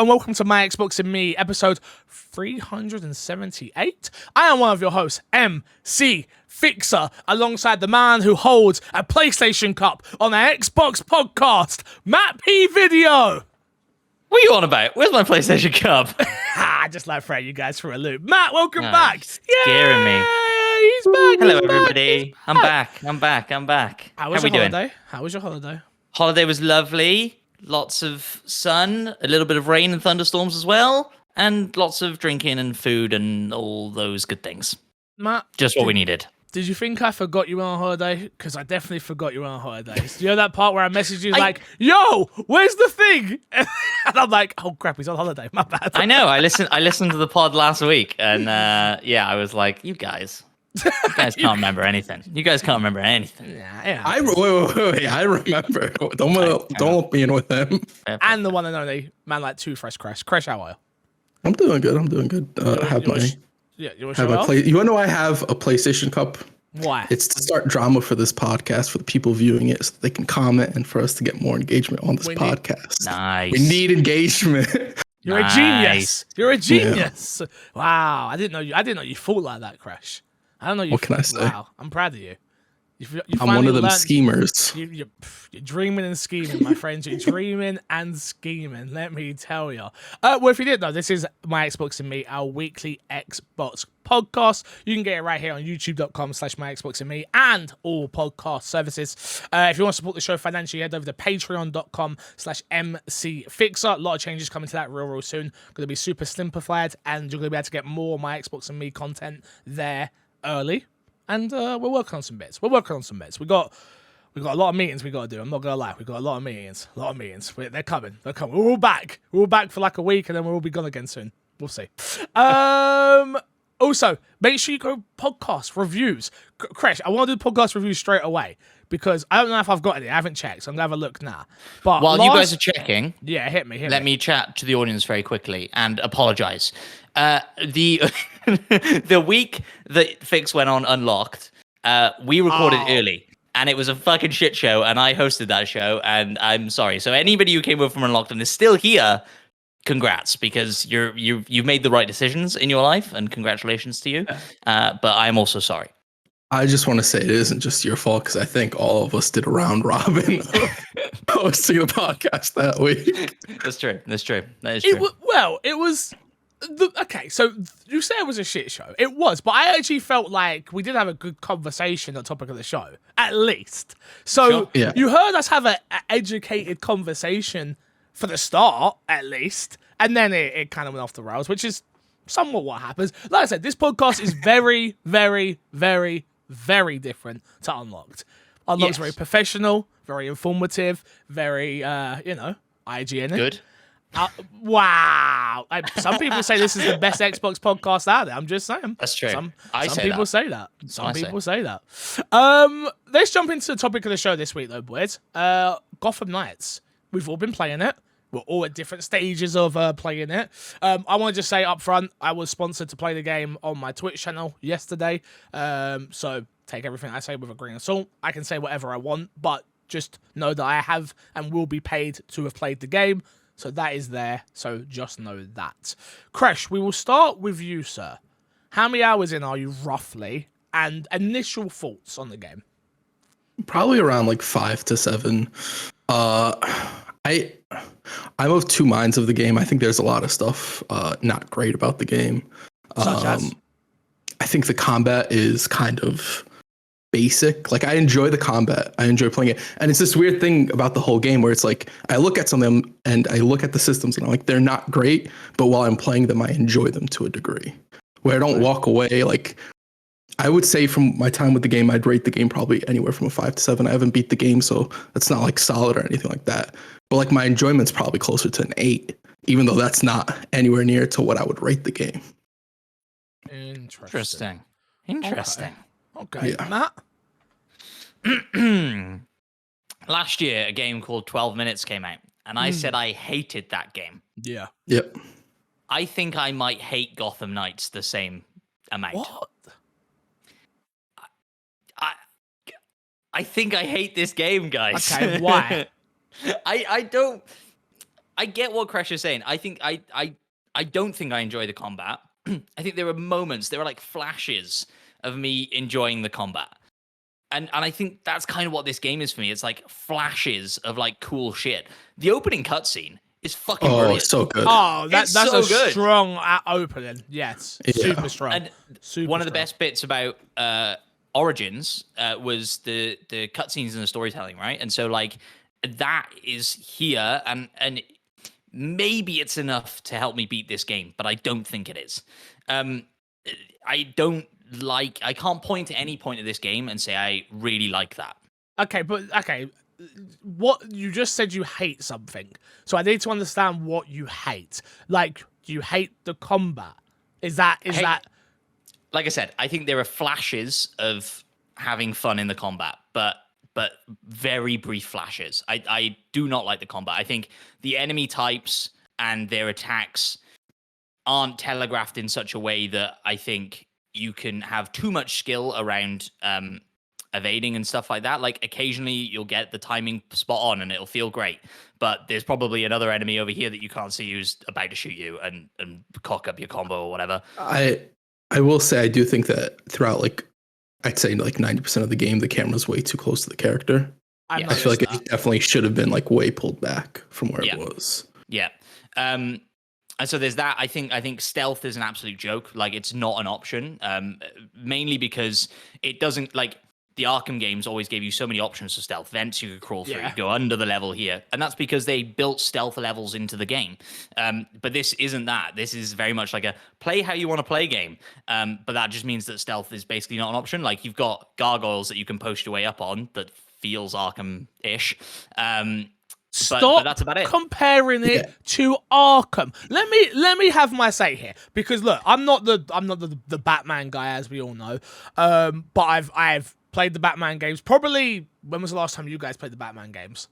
and welcome to My Xbox and Me, episode 378. I am one of your hosts, MC Fixer, alongside the man who holds a PlayStation Cup on the Xbox podcast, Matt P. Video. What are you on about? Where's my PlayStation Cup? I just like throwing you guys for a loop. Matt, welcome back. Scaring me. He's back. Hello, everybody. I'm back. How was your holiday? How was your holiday? Holiday was lovely. Lots of sun, a little bit of rain and thunderstorms as well, and lots of drinking and food and all those good things. Matt, just what we needed. Did you think I forgot you were on holiday? Because I definitely forgot you were on holiday. You know that part where I messaged you like, yo, where's the thing? And I'm like, oh crap, he's on holiday. My bad. I know. I listened to the pod last week, and I was like, you guys can't remember anything. You guys can't remember anything. Yeah. Wait. I remember. Don't lump me in with them. And the one and only man like Two Fresh Crash. Crash, how are you? I'm doing good. You want to know I have a PlayStation Cup? Why? It's to start drama for this podcast for the people viewing it, so they can comment and for us to get more engagement on this podcast. Nice. We need engagement. You're a genius. You're a genius. Yeah. Wow. I didn't know you thought like that, Crash. I don't know you. What can I say? Wow. I'm proud of you. I'm one of them schemers. You're dreaming and scheming, my friends. You're dreaming and scheming, let me tell you. Well, if you didn't know, this is My Xbox and Me, our weekly Xbox podcast. You can get it right here on youtube.com/myxboxandme and all podcast services. If you want to support the show financially, head over to patreon.com/mcfixer. A lot of changes coming to that real soon. Going to be super simplified, and you're going to be able to get more My Xbox and Me content there early. And we're working on some bits. We got a lot of meetings we got to do. I'm not going to lie. We got a lot of meetings. They're coming. We're all back. We're all back for like a week, and then we'll all be gone again soon. We'll see. Also, make sure you go podcast reviews. Crash, I want to do podcast reviews straight away because I don't know if I've got any. I haven't checked, so I'm going to have a look now. But while you guys are checking, hit me. Let me chat to the audience very quickly and apologize. The week that Fix went on Unlocked, we recorded early, and it was a fucking shit show, and I hosted that show, and I'm sorry. So anybody who came over from Unlocked and is still here, congrats, because you've made the right decisions in your life, and congratulations to you. But I'm also sorry. I just want to say it isn't just your fault, because I think all of us did a round robin hosting the podcast that week. That's true. That is true. It was... Okay, so you say it was a shit show. It was, but I actually felt like we did have a good conversation on the topic of the show, at least. So You heard us have an educated conversation for the start, at least, and then it kind of went off the rails, which is somewhat what happens. Like I said, this podcast is very, very, very, very different to Unlocked. Unlocked's very professional, very informative, very, IGN. Good. Wow. Some people say this is the best Xbox podcast out there. I'm just saying. That's true. Some people say that. Let's jump into the topic of the show this week, though, boys. Gotham Knights. We've all been playing it. We're all at different stages of playing it. I want to just say up front, I was sponsored to play the game on my Twitch channel yesterday. So take everything I say with a grain of salt. I can say whatever I want, but just know that I have and will be paid to have played the game. So that is there, so just know that. Crash, we will start with you, sir. How many hours in are you, roughly, and initial thoughts on the game? Probably around like 5 to 7. I'm of two minds of the game. I think there's a lot of stuff not great about the game. Such as? I think the combat is kind of basic. Like, I enjoy the combat. I enjoy playing it. And it's this weird thing about the whole game where it's like, I look at some of them and I look at the systems and I'm like, they're not great, but while I'm playing them, I enjoy them to a degree where I don't walk away. Like, I would say from my time with the game, I'd rate the game probably anywhere from a 5 to 7. I haven't beat the game, so that's not like solid or anything like that. But like, my enjoyment's probably closer to an 8, even though that's not anywhere near to what I would rate the game. Interesting. Okay. Yeah. Matt? Last year, a game called 12 Minutes came out, and I said I hated that game. Yeah. Yep. I think I might hate Gotham Knights the same amount. What? I think I hate this game, guys. Okay, why? I I get what Crash is saying. I think I don't think I enjoy the combat. I think there are moments, there are like flashes of me enjoying the combat. And I think that's kind of what this game is for me. It's like flashes of like cool shit. The opening cutscene is fucking brilliant. So good. Oh, It's that's so a good. strong opening. Yes, Yeah. super strong. And super one of the strong. best bits about Origins was the cutscenes and the storytelling, right? And so like that is here, and maybe it's enough to help me beat this game, but I don't think it is. I can't point to any point of this game and say I really like that. Okay, what you just said, you hate something, so I need to understand what you hate. Like, do you hate the combat? Is that Like I said, I think there are flashes of having fun in the combat, but very brief flashes. I do not like the combat. I think the enemy types and their attacks aren't telegraphed in such a way that I think you can have too much skill around evading and stuff like that. Like occasionally you'll get the timing spot on and it'll feel great, but there's probably another enemy over here that you can't see who's about to shoot you and cock up your combo or whatever. I will say I do think that throughout, like, I'd say like 90% of the game, the camera's way too close to the character. I I feel like it definitely should have been like way pulled back from where it was. Yeah. And so there's that. I think stealth is an absolute joke. Like it's not an option. Mainly because it doesn't, like, the Arkham games always gave you so many options for stealth. Vents you could crawl through, you go under the level here. And that's because they built stealth levels into the game. But this isn't that. This is very much like a play how you want to play game. But that just means that stealth is basically not an option. Like you've got gargoyles that you can post your way up on that feels Arkham-ish. But that's about it. Comparing it to Arkham. Let me have my say here, because look, I'm not the Batman guy, as we all know. But I've played the Batman games. Probably, when was the last time you guys played the Batman games?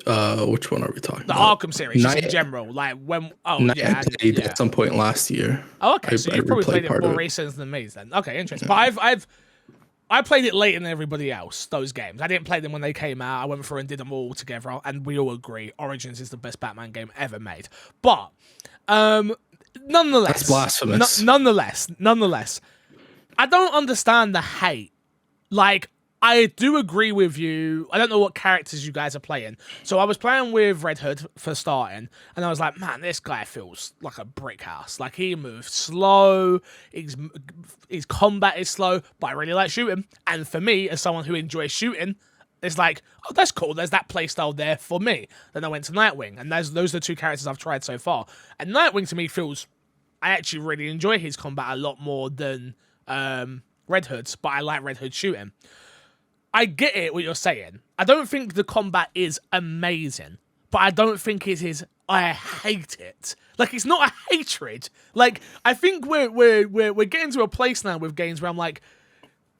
Which one are we talking The about? Arkham series, just in general. Like when At some point last year. Oh, okay. So you've probably played it part more of it. recent than me then. Okay, interesting. But I played it later than everybody else, those games. I didn't play them when they came out. I went through and did them all together, and we all agree Origins is the best Batman game ever made. But nonetheless, That's blasphemous. Nonetheless, I don't understand the hate. Like, I do agree with you. I don't know what characters you guys are playing. So I was playing with Red Hood for starting, and I was like, man, this guy feels like a brick house. Like, he moves slow, his combat is slow, but I really like shooting. And for me, as someone who enjoys shooting, it's like, oh, that's cool. There's that playstyle there for me. Then I went to Nightwing, and those are the two characters I've tried so far. And Nightwing, to me, feels... I actually really enjoy his combat a lot more than Red Hood's, but I like Red Hood shooting. I get it, what you're saying. I don't think the combat is amazing, but I don't think it is, I hate it. Like, it's not a hatred. Like, I think we're getting to a place now with games where I'm like,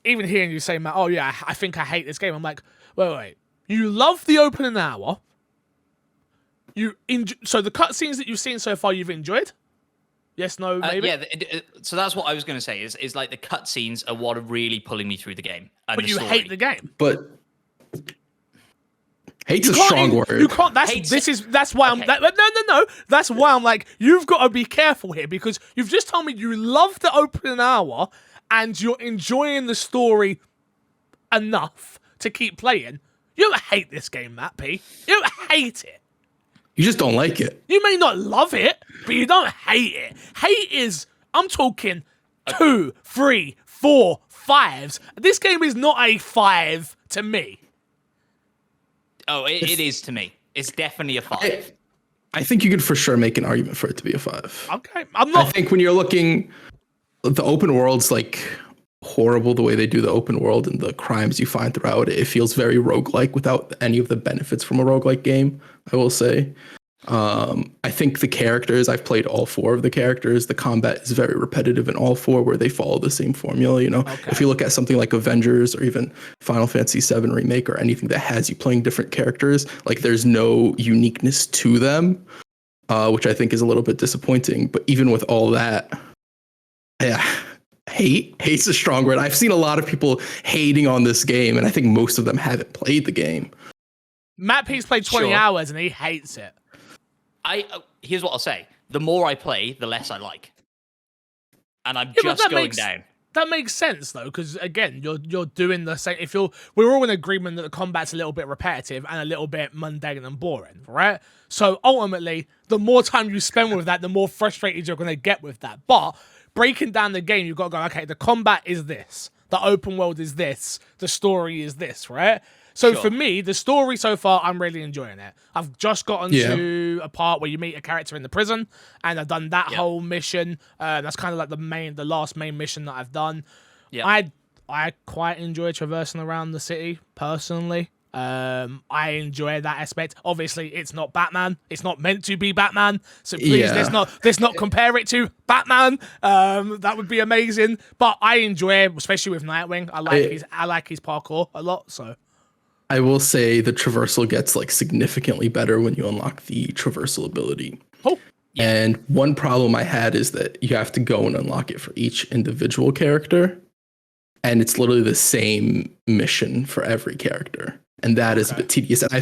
even hearing you say, Matt, oh yeah, I think I hate this game. I'm like, wait. You love the opening hour. So the cutscenes that you've seen so far, you've enjoyed? Yes, no, maybe? So that's what I was going to say, is like the cutscenes are what are really pulling me through the game. And But you hate the game. But hate's a strong word. You can't. That's why I'm. No. That's why I'm like, you've got to be careful here, because you've just told me you love the opening hour and you're enjoying the story enough to keep playing. You don't hate this game, Matt P. You don't hate it. You just don't like it. You may not love it, but you don't hate it. Hate is, I'm talking 2, 3, 4, 5s. This game is not a 5 to me. Oh, it is to me. It's definitely a 5. I think you could for sure make an argument for it to be a 5. Okay, I'm not. I think when you're looking, the open world's like horrible the way they do the open world and the crimes you find throughout it. It feels very roguelike without any of the benefits from a roguelike game, I will say. I think the characters, I've played all 4 of the characters. The combat is very repetitive in all 4, where they follow the same formula. You know, if you look at something like Avengers or even Final Fantasy VII Remake or anything that has you playing different characters, like there's no uniqueness to them, which I think is a little bit disappointing. But even with all that, yeah. Hate's a strong word. I've seen a lot of people hating on this game, and I think most of them haven't played the game. Matt P's played 20 Sure. hours and he hates it. Here's what I'll say: the more I play, the less I like, and I'm but just that going makes- down. That makes sense though, because again, you're doing the same. We're all in agreement that the combat's a little bit repetitive and a little bit mundane and boring, right? So ultimately, the more time you spend with that, the more frustrated you're going to get with that. But breaking down the game, you've got to go, okay, the combat is this, the open world is this, the story is this, right? So Sure. for me, the story so far, I'm really enjoying it. I've just gotten to a part where you meet a character in the prison, and I've done that whole mission. That's kind of like the last main mission that I've done. Yeah. I quite enjoy traversing around the city personally. I enjoy that aspect. Obviously, it's not Batman. It's not meant to be Batman. So please, let's not compare it to Batman. That would be amazing. But I enjoy it, especially with Nightwing. I like his parkour a lot. So. I will say the traversal gets like significantly better when you unlock the traversal ability. Oh. Yeah. And one problem I had is that you have to go and unlock it for each individual character. And it's literally the same mission for every character. And that is a bit tedious. And I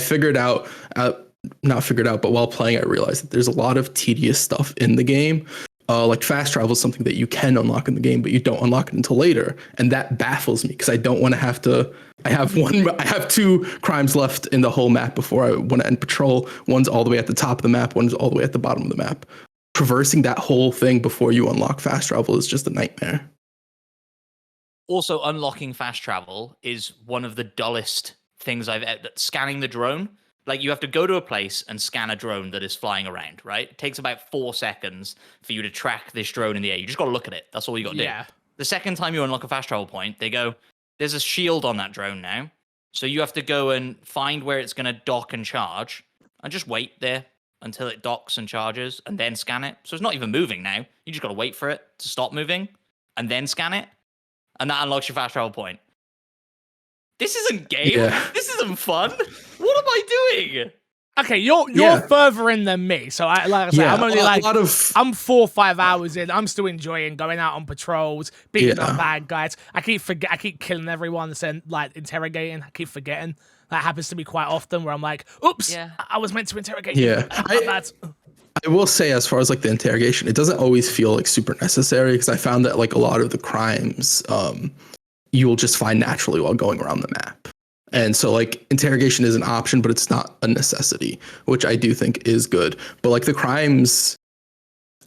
but while playing, I realized that there's a lot of tedious stuff in the game. Like fast travel is something that you can unlock in the game, but you don't unlock it until later. And that baffles me because I don't want to have to. I have 2 crimes left in the whole map before I want to end patrol. One's all the way at the top of the map, one's all the way at the bottom of the map. Traversing that whole thing before you unlock fast travel is just a nightmare. Also, unlocking fast travel is one of the dullest things scanning the drone. Like, you have to go to a place and scan a drone that is flying around, right? It takes about 4 seconds for you to track this drone in the air. You just got to look at it. That's all you got to do. The second time you unlock a fast travel point, they go, there's a shield on that drone now. So you have to go and find where it's going to dock and charge and just wait there until it docks and charges and then scan it. So it's not even moving now. You just got to wait for it to stop moving and then scan it. And that unlocks your fast travel point. This isn't game. Yeah. This isn't fun. What am I doing? Okay, you're further in than me. So I'm only I'm 4 or 5 hours in. I'm still enjoying going out on patrols, beating up bad guys. I keep killing everyone and like interrogating. I keep forgetting. That happens to me quite often where I'm like, oops, I was meant to interrogate you. Yeah. I will say, as far as like the interrogation, it doesn't always feel like super necessary because I found that like a lot of the crimes you will just find naturally while going around the map. And so like interrogation is an option, but it's not a necessity, which I do think is good. But like the crimes,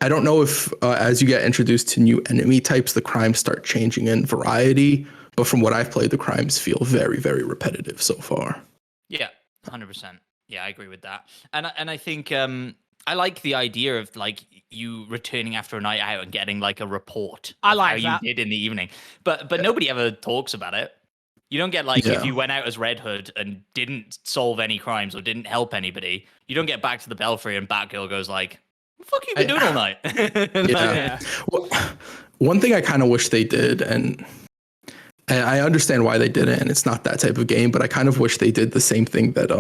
I don't know if as you get introduced to new enemy types, the crimes start changing in variety. But from what I've played, the crimes feel very, very repetitive so far. Yeah, 100%. Yeah, I agree with that. And I think I like the idea of like you returning after a night out and getting like a report. I like how that. you did in the evening. But nobody ever talks about it. You don't get like if you went out as Red Hood and didn't solve any crimes or didn't help anybody, you don't get back to the Belfry and Batgirl goes like, "What the fuck you been doing all night?" Well, one thing I kind of wish they did, and I understand why they did it, and it's not that type of game, but I kind of wish they did the same thing that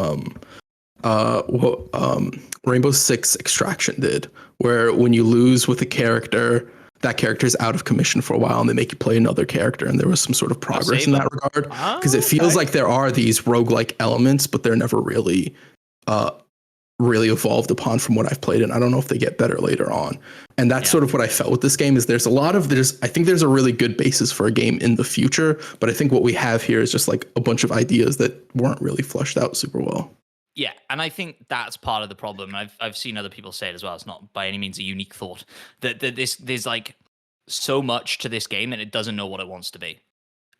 Rainbow Six Extraction did, where when you lose with a character, that character is out of commission for a while and they make you play another character, and there was some sort of progress in that regard, because it feels like there are these roguelike elements, but they're never really evolved upon from what I've played, and I don't know if they get better later on. And that's sort of what I felt with this game. Is I think there's a really good basis for a game in the future, but I think what we have here is just like a bunch of ideas that weren't really fleshed out super well. Yeah, and I think that's part of the problem. I've seen other people say it as well. It's not by any means a unique thought that there's like so much to this game and it doesn't know what it wants to be.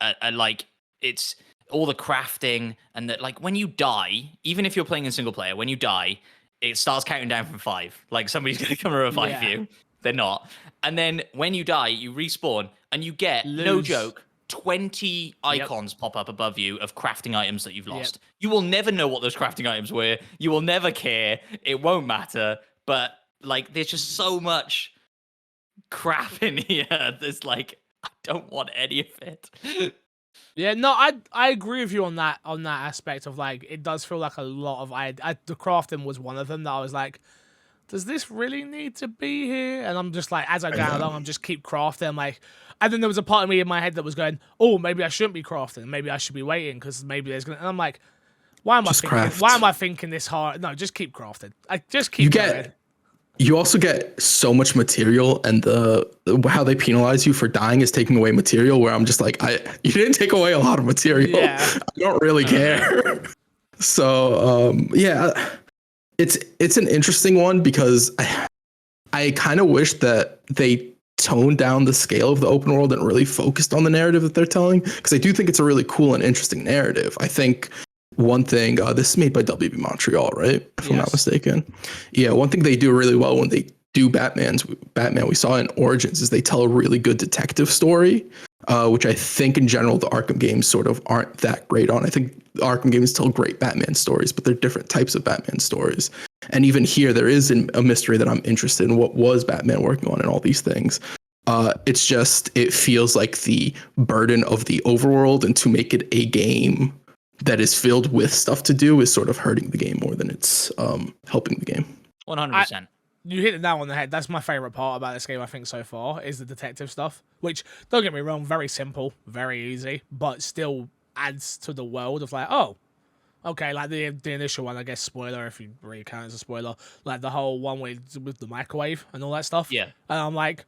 And like it's all the crafting and that, like when you die, even if you're playing in single player, when you die, it starts counting down from 5. Like somebody's gonna come and revive you. They're not. And then when you die, you respawn and you get no joke. 20 icons pop up above you of crafting items that you've lost. You will never know what those crafting items were. You will never care. It won't matter. But like, there's just so much crap in here. There's like, I don't want any of it. Yeah, no, I agree with you on that aspect of like it does feel like a lot of the crafting was one of them that I was like, does this really need to be here? And I'm just like, as I go along, I'm just keep crafting. I'm like, and then there was a part of me in my head that was going, oh, maybe I shouldn't be crafting. Maybe I should be waiting because maybe there's gonna. And I'm like, Why am I Just thinking? craft. Why am I thinking this hard? No, just keep crafting. Just keep going. You also get so much material, and how they penalize you for dying is taking away material. Where I'm just like, you didn't take away a lot of material. Yeah. I don't really care. So yeah, it's an interesting one because I kind of wish that they toned down the scale of the open world and really focused on the narrative that they're telling, because I do think it's a really cool and interesting narrative. I think one thing, this is made by WB Montreal, right? If I'm not mistaken. Yeah, one thing they do really well when they do Batman, we saw in Origins, is they tell a really good detective story, which I think in general the Arkham games sort of aren't that great on. I think the Arkham games tell great Batman stories, but they're different types of Batman stories. And even here, there is a mystery that I'm interested in. What was Batman working on and all these things? It's just, it feels like the burden of the overworld, and to make it a game that is filled with stuff to do is sort of hurting the game more than it's helping the game. 100%. You hit it now on the head. That's my favorite part about this game, I think, so far, is the detective stuff. Which, don't get me wrong, very simple, very easy, but still adds to the world of like, oh, okay, like the initial one, I guess, spoiler, if you really count it as a spoiler, like the whole one with the microwave and all that stuff. Yeah. And I'm like,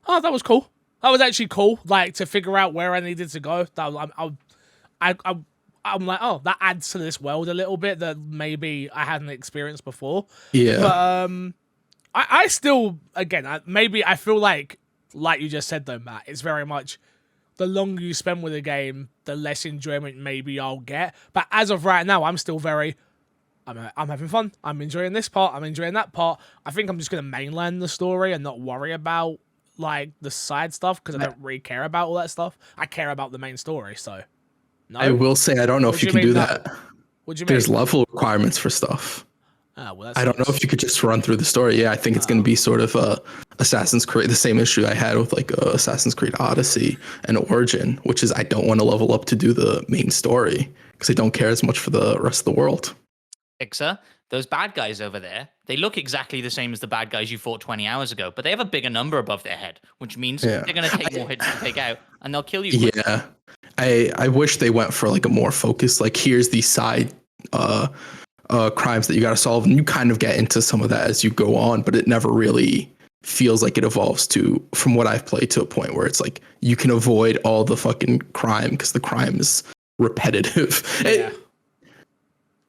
oh, that was cool. That was actually cool. Like, to figure out where I needed to go. I'm like, oh, that adds to this world a little bit that maybe I hadn't experienced before. Yeah. But I still, again, maybe I feel like you just said though, Matt, it's very much the longer you spend with a game, the less enjoyment maybe I'll get. But as of right now, I'm still I'm having fun. I'm enjoying this part. I'm enjoying that part. I think I'm just going to mainland the story and not worry about like the side stuff, because I don't really care about all that stuff. I care about the main story, so. No. I will say, I don't know if you can do that. What do you mean? There's level requirements for stuff. Oh, well, I don't know if you could just run through the story. Yeah, I think it's going to be sort of Assassin's Creed, the same issue I had with like Assassin's Creed Odyssey and Origin, which is I don't want to level up to do the main story because I don't care as much for the rest of the world. Ixer, those bad guys over there, they look exactly the same as the bad guys you fought 20 hours ago, but they have a bigger number above their head, which means they're going to take more hits to take out, and they'll kill you quicker. Yeah. I wish they went for like a more focused, like here's the side crimes that you got to solve, and you kind of get into some of that as you go on, but it never really feels like it evolves to, from what I've played, to a point where it's like you can avoid all the fucking crime because the crime is repetitive. Yeah.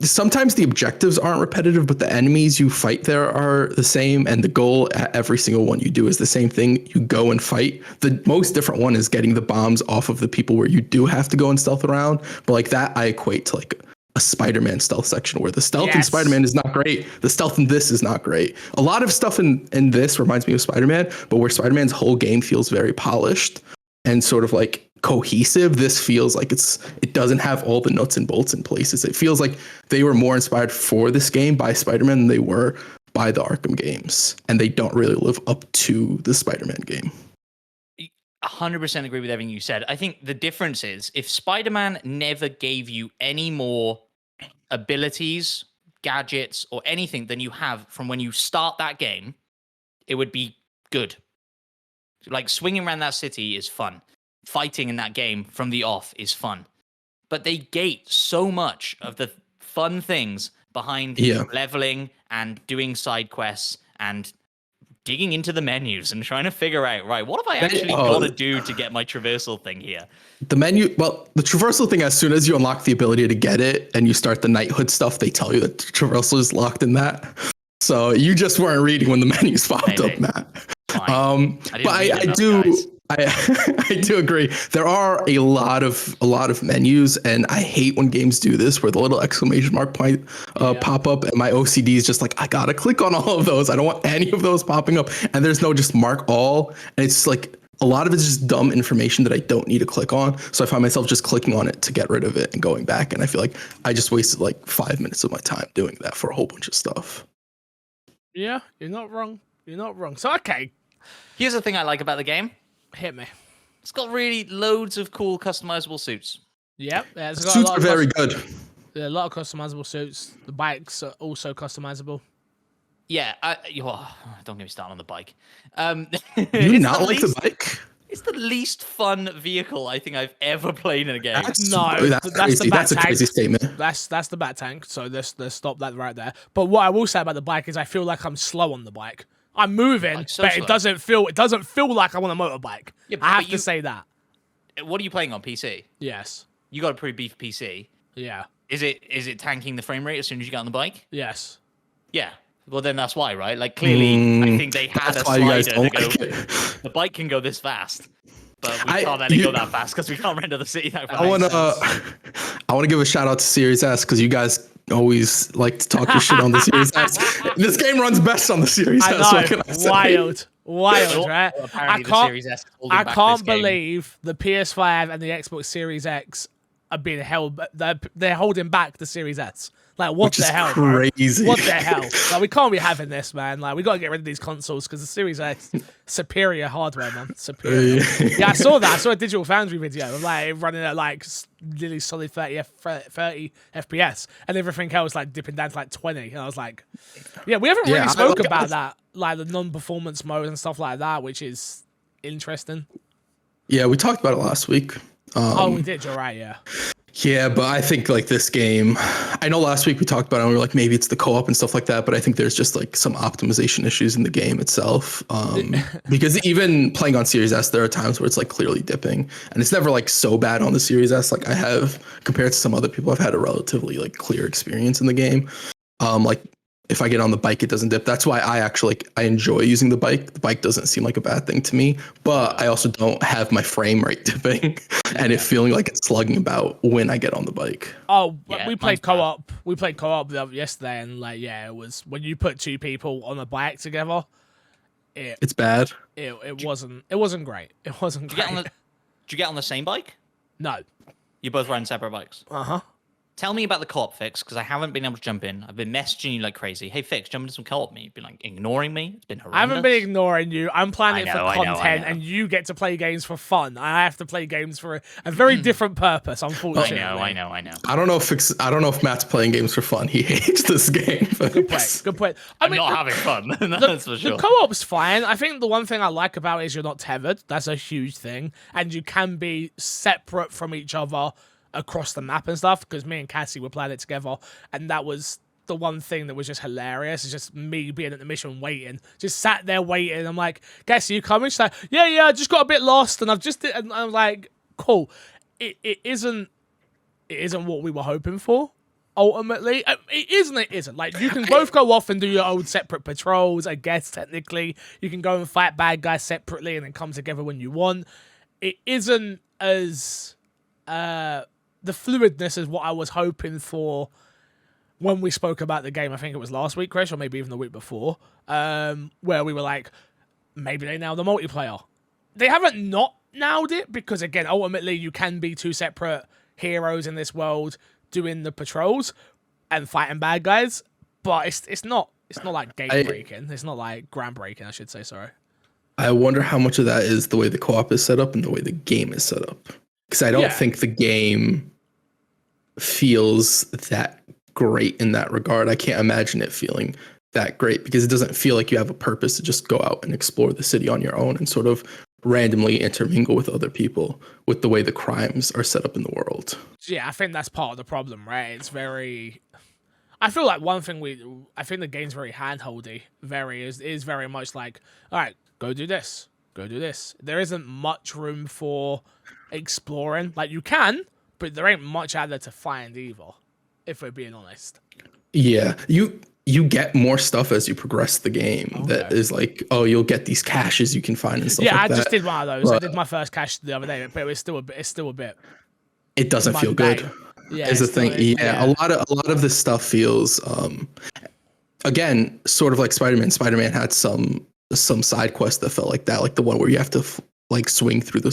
Sometimes the objectives aren't repetitive, but the enemies you fight there are the same, and the goal at every single one you do is the same thing. You go and fight. The most different one is getting the bombs off of the people where you do have to go and stealth around. But like that, I equate to like a Spider-Man stealth section, where the stealth in Spider-Man is not great. The stealth in this is not great. A lot of stuff in this reminds me of Spider-Man, but where Spider-Man's whole game feels very polished and sort of like cohesive, this feels like it doesn't have all the nuts and bolts in places. It feels like they were more inspired for this game by Spider-Man than they were by the Arkham games, and they don't really live up to the Spider-Man game. 100% agree with everything you said. I think the difference is if Spider-Man never gave you any more abilities, gadgets, or anything than you have from when you start that game, it would be good. Like swinging around that city is fun. Fighting in that game from the off is fun. But they gate so much of the fun things behind leveling and doing side quests and digging into the menus and trying to figure out, right, what have I actually got to do to get my traversal thing here? The menu, well, the traversal thing, as soon as you unlock the ability to get it and you start the knighthood stuff, they tell you that traversal is locked in that. So you just weren't reading when the menus popped up, Matt. But I do agree. There are a lot of menus, and I hate when games do this, where the little exclamation mark point pop up, and my OCD is just like, I gotta click on all of those. I don't want any of those popping up, and there's no just mark all, and it's like a lot of it's just dumb information that I don't need to click on. So I find myself just clicking on it to get rid of it and going back, and I feel like I just wasted like 5 minutes of my time doing that for a whole bunch of stuff. Yeah, you're not wrong. You're not wrong. So okay, here's the thing I like about the game. Hit me. It's got really loads of cool customizable suits. Yep. It's got suits are very good. Yeah, a lot of customizable suits. The bikes are also customizable. Yeah. Don't get me started on the bike. You not like the bike? It's the least fun vehicle I think I've ever played in a game. That's crazy. the That's a tank. crazy statement. That's the bat tank. So let's stop that right there. But what I will say about the bike is I feel like I'm slow on the bike. I'm moving, Like, so but slow. it doesn't feel like I'm on a motorbike. Yeah, I have but to say that. What are you playing on PC? Yes. You got a pretty beef PC. Yeah. Is it tanking the frame rate as soon as you get on the bike? Yes. Yeah. Well, then that's why, right? Like, clearly, I think they had a That's why you guys slider to don't go. like it. The bike can go this fast, but we can't let it go that fast because we can't render the city that fast. I wanna give a shout out to Series S because you guys always like to talk your shit on the Series S. This game runs best on the Series S. I What can know. I say? Wild, Well, right? apparently the Series S is holding I back can't this game. believe the PS5 and the Xbox Series X are being held. They're holding back the Series S. Like, what Which the is hell, bro? crazy. What the hell? Like, we can't be having this, man. Like, we got to get rid of these consoles because the Series X, superior hardware, man. Superior. Yeah, I saw that. I saw a Digital Foundry video of, like, running at, like, really solid 30 FPS, and everything else, like, dipping down to, like, 20. And I was like, yeah, we haven't really spoke about that, like, the non-performance mode and stuff like that, which is interesting. Yeah, we talked about it last week. Oh, we did. You're right, yeah. Yeah, but I think like this game, I know last week we talked about it and we were like, maybe it's the co-op and stuff like that, but I think there's just like some optimization issues in the game itself. Because even playing on Series S, there are times where it's like clearly dipping, and it's never like so bad on the Series S. Like I have, compared to some other people, I've had a relatively like clear experience in the game. Like if I get on the bike, it doesn't dip. That's why I actually I enjoy using the bike. The bike doesn't seem like a bad thing to me, but I also don't have my frame rate dipping and it feeling like it's slugging about when I get on the bike. Oh, Yeah, we mine's played co-op. We played co-op yesterday, and like, yeah, it was when you put two people on a bike together. It's bad. It wasn't great. It wasn't Did you great. did you get on the same bike? No. You both ran separate bikes. Uh-huh. Tell me about the co-op, Fix, because I haven't been able to jump in. I've been messaging you like crazy. Hey, Fix, jump into some co-op me. You've been like ignoring me. It's been horrendous. I haven't been ignoring you. I'm planning for I know. content, and you get to play games for fun. I have to play games for a very different purpose, unfortunately. I know. I don't know if Matt's playing games for fun. He hates this game. Good point. I'm not having fun. That's for sure. The co-op's fine. I think the one thing I like about it is you're not tethered. That's a huge thing. And you can be separate from each other across the map and stuff, because me and Cassie were playing it together, and that was the one thing that was just hilarious. It's just me being at the mission waiting, just sat there waiting. I'm like, Cassie, you coming? She's like, yeah, I just got a bit lost, and and I'm like, cool. It isn't what we were hoping for. Ultimately, it isn't. Like, you can both go off and do your own separate patrols, I guess, technically. You can go and fight bad guys separately and then come together when you want. It isn't as the fluidness is what I was hoping for when we spoke about the game. I think it was last week, Chris, or maybe even the week before, where we were like, maybe they nailed the multiplayer. They haven't not nailed it, because again, ultimately you can be two separate heroes in this world doing the patrols and fighting bad guys, but it's not like game breaking. It's not like groundbreaking, I should say. Sorry. I wonder how much of that is the way the co-op is set up and the way the game is set up. Because I don't think the game feels that great in that regard. I can't imagine it feeling that great, because it doesn't feel like you have a purpose to just go out and explore the city on your own and sort of randomly intermingle with other people with the way the crimes are set up in the world. Yeah, I think that's part of the problem, right? It's very... I feel like one thing I think the game's very handholdy. Is very much like, all right, go do this. There isn't much room for exploring. Like, you can, but there ain't much out there to find either, if we're being honest. Yeah, you get more stuff as you progress the game. That is like, oh, you'll get these caches you can find and stuff. Yeah, like I just that. did one of those. I did my first cache the other day, but it's still a bit. It doesn't feel good. Yeah, is the thing. Yeah, a lot of this stuff feels, again, sort of like Spider-Man. Spider-Man had some side quests that felt like that, like the one where you have to like swing through the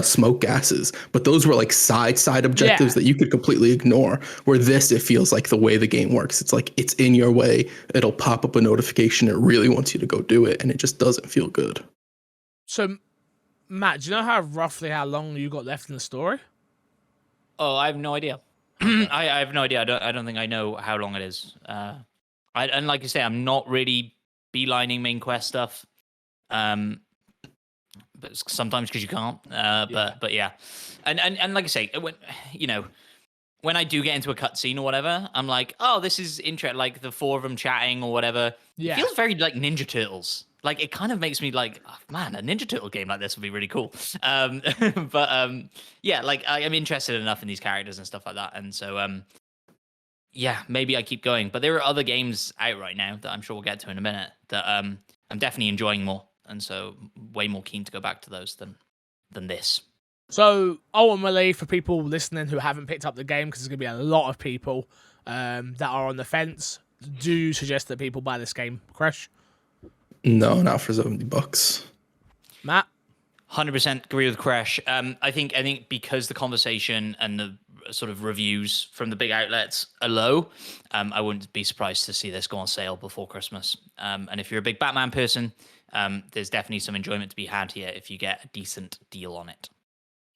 smoke gases, but those were like side objectives that you could completely ignore. Where this, it feels like the way the game works, it's like it's in your way, it'll pop up a notification, it really wants you to go do it, and it just doesn't feel good. So Matt, do you know roughly how long you got left in the story? Oh, I have no idea. I have no idea. I don't think I know how long it is. And like you say, I'm not really beelining main quest stuff. but sometimes because you can't. But yeah, and like I say, when I do get into a cutscene or whatever, I'm like, oh, this is interesting. Like the four of them chatting or whatever. Yeah. It feels very like Ninja Turtles. Like it kind of makes me like, oh, man, a Ninja Turtle game like this would be really cool. Yeah, like I'm interested enough in these characters and stuff like that, and so yeah, maybe I keep going. But there are other games out right now that I'm sure we'll get to in a minute that I'm definitely enjoying more, and so way more keen to go back to those than this. So ultimately, for people listening who haven't picked up the game, because there's going to be a lot of people that are on the fence, do you suggest that people buy this game, Crash? No, not for $70. Matt? 100% agree with Crash. I think because the conversation and the sort of reviews from the big outlets are low, I wouldn't be surprised to see this go on sale before Christmas. And if you're a big Batman person, there's definitely some enjoyment to be had here if you get a decent deal on it.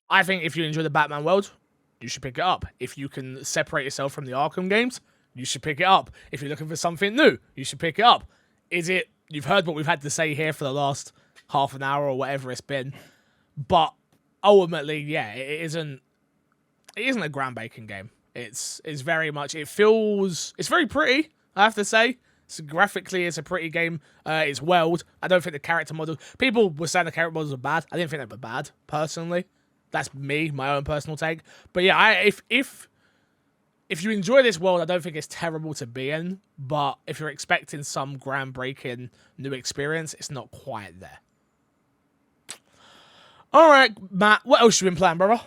I think if you enjoy the Batman world, you should pick it up. If you can separate yourself from the Arkham games, you should pick it up. If you're looking for something new, you should pick it up. You've heard what we've had to say here for the last half an hour or whatever it's been, but ultimately, yeah, it isn't a groundbreaking game. It's very much, it's very pretty, I have to say. So graphically, it's a pretty game. It's world. I don't think the character model, people were saying the character models are bad. I didn't think they were bad, personally. That's me, my own personal take. But yeah, if you enjoy this world, I don't think it's terrible to be in. But if you're expecting some groundbreaking new experience, it's not quite there. All right, Matt, what else you been playing, brother?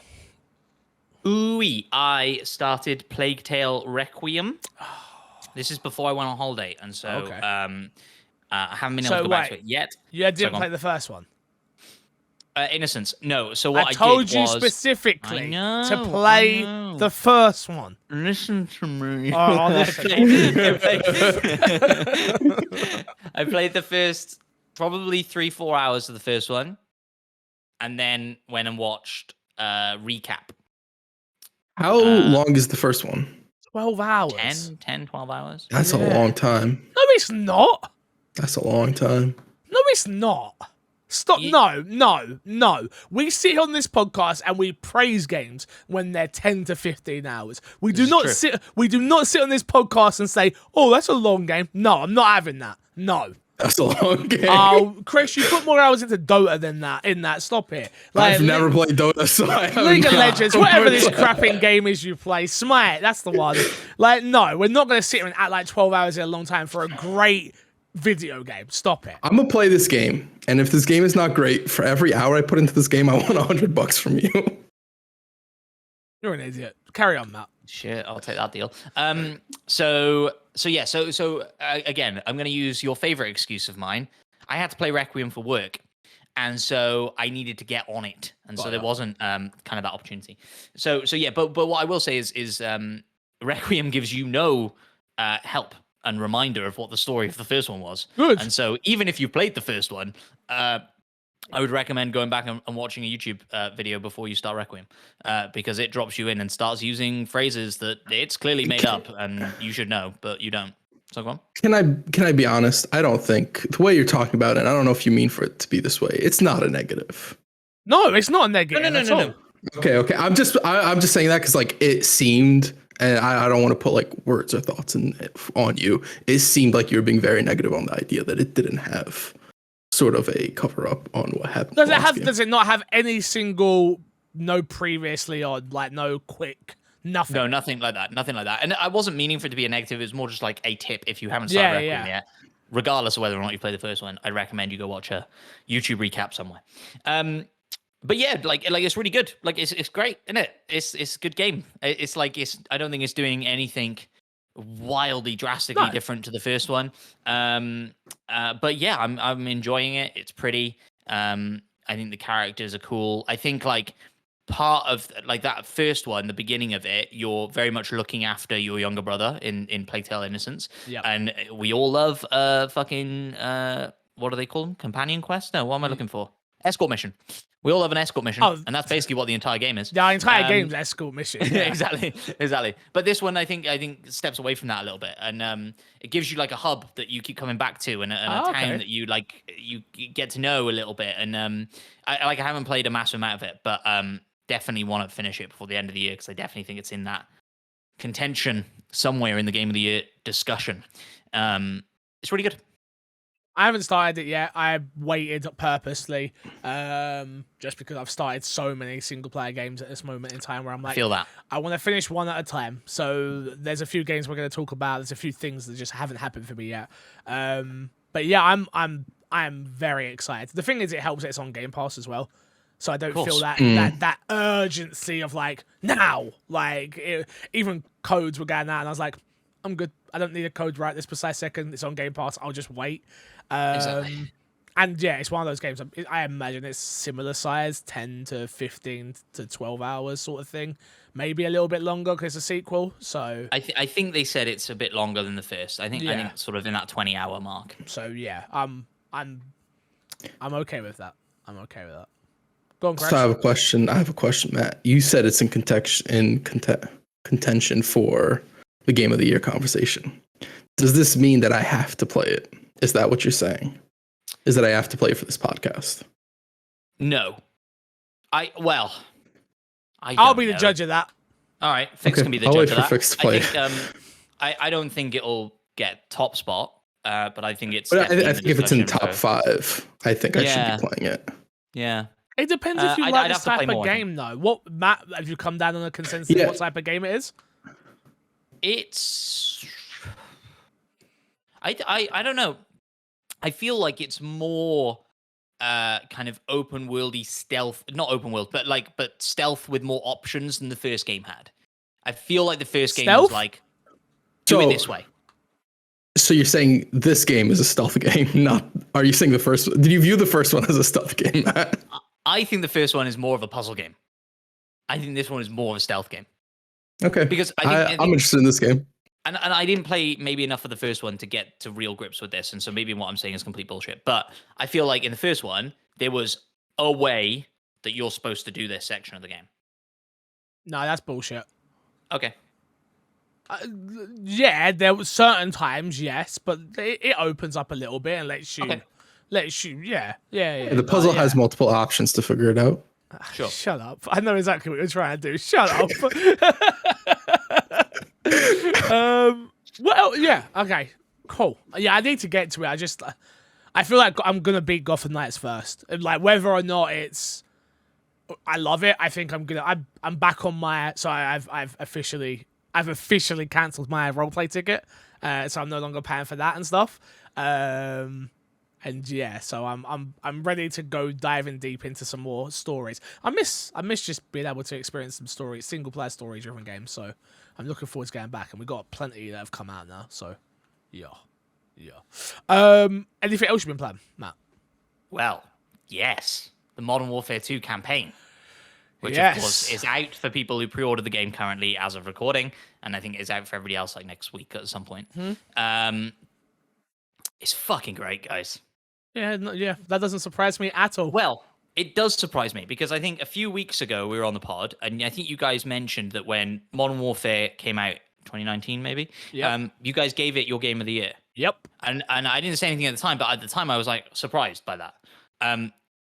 I started Plague Tale Requiem. This is before I went on holiday, and so Okay. I haven't been able to go back to it yet. You didn't play the first one? Innocence. No. So what I told did you was, specifically I to know, play I know. the first one. Listen to me. Oh, listen. I played the first probably 3-4 hours of the first one, and then went and watched recap. How long is the first one? 12 hours. 12 hours. That's a long time. No, it's not. That's a long time. No, it's not. Stop. No. We sit on this podcast and we praise games when they're 10 to 15 hours. We do not sit on this podcast and say, "Oh, that's a long game." No, I'm not having that. No. That's a long game. Oh, Chris, you put more hours into Dota than that. Stop it. I've never played Dota, so I have League of not. Legends, whatever this crapping game is you play, Smite, that's the one. No, we're not going to sit here and act like 12 hours is a long time for a great video game. Stop it. I'm gonna play this game, and if this game is not great, for every hour I put into this game, I want $100 from you. You're an idiot. Carry on, Matt. Shit, I'll take that deal. Again, I'm going to use your favorite excuse of mine. I had to play Requiem for work, and so I needed to get on it, and so there wasn't kind of that opportunity. So yeah, but what I will say is Requiem gives you no help and reminder of what the story of the first one was. Good. And so even if you played the first one, I would recommend going back and watching a YouTube video before you start Requiem, because it drops you in and starts using phrases that it's clearly made up and you should know, but you don't. So go on. Can I be honest? I don't think the way you're talking about it, I don't know if you mean for it to be this way. It's not a negative. No, it's not a negative. No. Okay. I'm just saying that because it seemed, and I don't want to put words or thoughts on you. It seemed like you were being very negative on the idea that it didn't have sort of a cover up on what happened. Does it not have any single no previously or no quick nothing? No, nothing like that. And I wasn't meaning for it to be a negative. It was more just like a tip if you haven't started Requiem yet. Regardless of whether or not you play the first one, I'd recommend you go watch a YouTube recap somewhere. But yeah, it's really good. It's great, isn't it? It's a good game. I don't think it's doing anything wildly drastically different to the first one. But yeah, I'm enjoying it. It's pretty. I think the characters are cool. I think part of that first one, the beginning of it, you're very much looking after your younger brother in Plague Tale Innocence. Yeah. And we all love fucking what do they call them? Companion quest? No, what am I looking for? Escort mission. We all have an escort mission, Oh. and that's basically what the entire game is. The entire game's escort mission. Yeah. exactly. But this one, I think steps away from that a little bit, and it gives you like a hub that you keep coming back to, and a town that you get to know a little bit. And I haven't played a massive amount of it, but definitely want to finish it before the end of the year because I definitely think it's in that contention somewhere in the game of the year discussion. It's really good. I haven't started it yet. I waited purposely, just because I've started so many single player games at this moment in time where I'm like, I feel that. I want to finish one at a time. So there's a few games we're going to talk about. There's a few things that just haven't happened for me yet. But yeah, I'm very excited. The thing is, it helps that it's on Game Pass as well. So I don't feel that urgency of like now, even codes were going out, and I was like, I'm good. I don't need a code right this precise second. It's on Game Pass. I'll just wait. Exactly. And yeah, it's one of those games. I imagine it's similar size, 10 to 15 to 12 hours sort of thing. Maybe a little bit longer because it's a sequel. So I think they said it's a bit longer than the first. I think sort of in that 20-hour mark. So yeah, I'm okay with that. Go on, Crash. So I have a question, Matt. You said it's in contention for the Game of the Year conversation. Does this mean that I have to play it? Is that what you're saying? Is that I have to play it for this podcast? No. I'll be the judge of that. All right, Fix can be the I'll judge wait of for that. Fix to play. I think I don't think it'll get top spot, but I think it's. But I think if it's in top 5, I think I should be playing it. Yeah. It depends if you like this type of game, though. What, Matt, have you come down on a consensus of what type of game it is? It's... I don't know. I feel like it's more kind of open worldy stealth, not open world, but stealth with more options than the first game had. I feel like the first game was like, do it this way. So you're saying this game is a stealth game, not... Are you saying the first... Did you view the first one as a stealth game, Matt? I think the first one is more of a puzzle game. I think this one is more of a stealth game. Okay. Because I'm interested in this game. And I didn't play maybe enough of the first one to get to real grips with this, and so maybe what I'm saying is complete bullshit. But I feel like in the first one, there was a way that you're supposed to do this section of the game. No, that's bullshit. Okay. Yeah, there were certain times, yes, but it opens up a little bit and lets you... Okay. Yeah. The puzzle has multiple options to figure it out. Sure. Shut up. I know exactly what you're trying to do. Shut up. Well, yeah. Okay. Cool. Yeah, I need to get to it. I feel like I'm gonna beat Gotham Knights first. And like whether or not I love it. I think I'm back on my. So I've officially cancelled my roleplay ticket. So I'm no longer paying for that and stuff. And yeah, so I'm ready to go diving deep into some more stories. I miss just being able to experience some stories, single player story driven games. So I'm looking forward to getting back, and we've got plenty that have come out now. So yeah. Anything else you've been playing, Matt? Well, yes, the Modern Warfare 2 campaign, which of course is out for people who pre-order the game currently as of recording, and I think is out for everybody else like next week at some point. It's fucking great, guys. Yeah, that doesn't surprise me at all. Well, it does surprise me because I think a few weeks ago we were on the pod, and I think you guys mentioned that when Modern Warfare came out, 2019 maybe, you guys gave it your Game of the Year. Yep. And I didn't say anything at the time, but at the time I was like surprised by that. I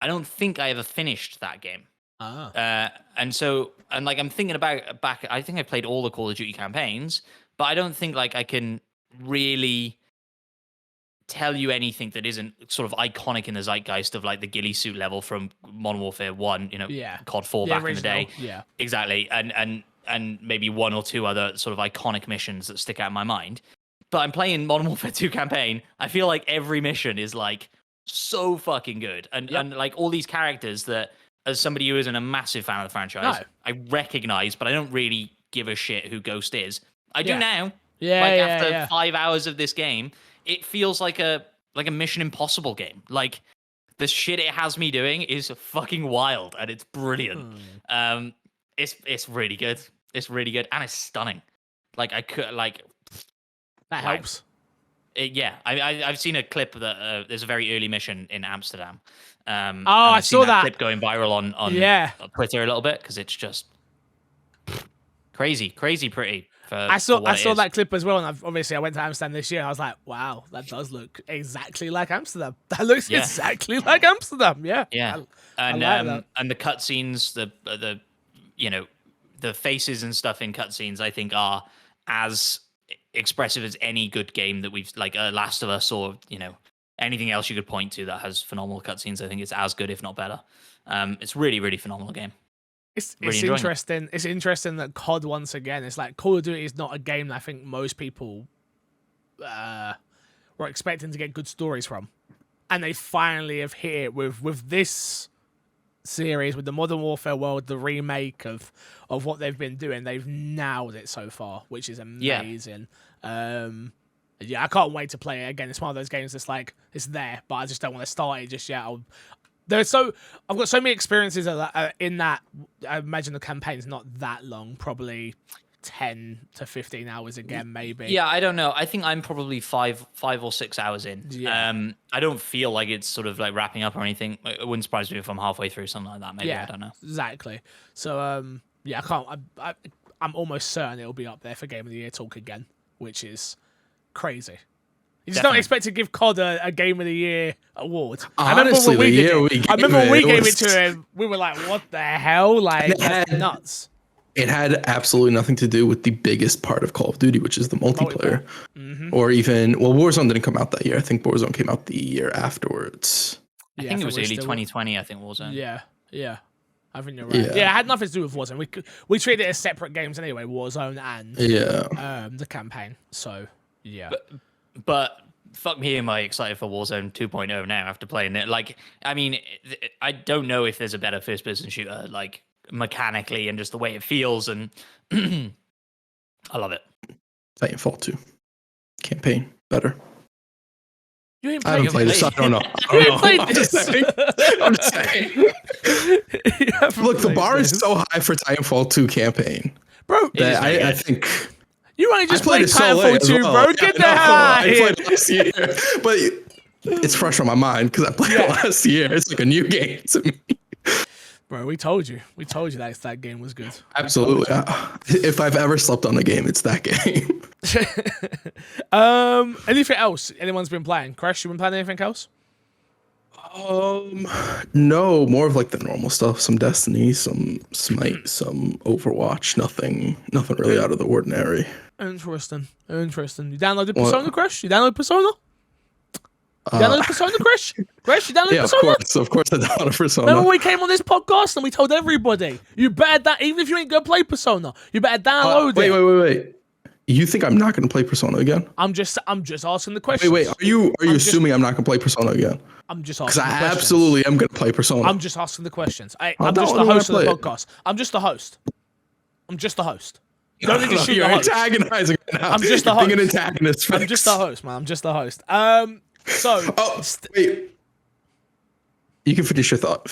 don't think I ever finished that game. And I'm thinking about back. I think I played all the Call of Duty campaigns, but I don't think like I can really tell you anything that isn't sort of iconic in the zeitgeist of like the ghillie suit level from Modern Warfare 1, COD 4 back in the day. Yeah. Exactly. And maybe one or two other sort of iconic missions that stick out in my mind. But I'm playing Modern Warfare 2 campaign. I feel like every mission is like so fucking good. And like all these characters that, as somebody who isn't a massive fan of the franchise, I recognize, but I don't really give a shit who Ghost is. I do now. After 5 hours of this game, it feels like a Mission Impossible game. Like the shit it has me doing is fucking wild, and it's brilliant. It's really good. It's really good, and it's stunning. Like I could like that helps. I've seen a clip that there's a very early mission in Amsterdam, I've saw seen that clip going viral on Twitter a little bit because it's just crazy pretty. I saw that clip as well, and I went to Amsterdam this year. I was like, wow, that does look exactly like Amsterdam. That looks exactly like Amsterdam. Yeah. And I like that. and the cutscenes, the the faces and stuff in cutscenes, I think are as expressive as any good game that we've like Last of Us or anything else you could point to that has phenomenal cutscenes. I think it's as good, if not better. It's really phenomenal game. It's interesting. It's interesting that COD once again. It's like Call of Duty is not a game that I think most people were expecting to get good stories from, and they finally have hit it with this series, with the Modern Warfare world, the remake of what they've been doing. They've nailed it so far, which is amazing. I can't wait to play it again. It's one of those games that's like it's there, but I just don't want to start it just yet. I've got so many experiences in that. I imagine the campaign's not that long, probably 10 to 15 hours again, maybe. Yeah, I don't know. I think I'm probably 5 or 6 hours in. Yeah. I don't feel like it's sort of like wrapping up or anything. It wouldn't surprise me if I'm halfway through something like that. Maybe I don't know. Exactly. So I can't. I'm almost certain it'll be up there for Game of the Year talk again, which is crazy. You just don't expect to give COD a Game of the Year award. Honestly, I remember when we gave it to him, we were like, what the hell? Like, that's nuts. It had absolutely nothing to do with the biggest part of Call of Duty, which is the multiplayer. Or even, Warzone didn't come out that year. I think Warzone came out the year afterwards. I think it was early 2020, I think Warzone. Yeah. I think you're right. Yeah, it had nothing to do with Warzone. We treated it as separate games anyway, Warzone and the campaign. So, yeah. But fuck me, am I excited for Warzone 2.0 now after playing it? Like, I mean, I don't know if there's a better first-person shooter, like, mechanically and just the way it feels, and I love it. Titanfall 2. Campaign. Better. You ain't I haven't played this, so I don't know. I'm just saying. Look, the bar is so high for Titanfall 2 campaign. Bro, that I think... You only just played Titanfall 2, bro. Get the hell out of here. I played last year, but it's fresh on my mind because I played it last year. It's like a new game to me. Bro, we told you that game was good. Absolutely. If I've ever slept on a game, it's that game. Anything else anyone's been playing? Crash, you been playing anything else? No, more of like the normal stuff. Some Destiny, some Smite, some Overwatch. Nothing really out of the ordinary. Interesting. You downloaded Persona, Crash? You downloaded Persona? You downloaded Persona, Crash? Crash, you downloaded Persona? Of course I downloaded Persona. Remember when we came on this podcast and we told everybody, you better, even if you ain't gonna play Persona, you better download it. Wait. You think I'm not gonna play Persona again? I'm just asking the question. Wait. Are you assuming I'm not gonna play Persona again? I'm just asking. Because I absolutely am gonna play Persona. I'm just asking the questions. I'm just the host of the podcast. I'm just the host. You don't need to shoot the host. You're antagonizing right now. I'm just the host. Being an antagonist. I'm just the host, man. I'm just the host. Wait. You can finish your thought.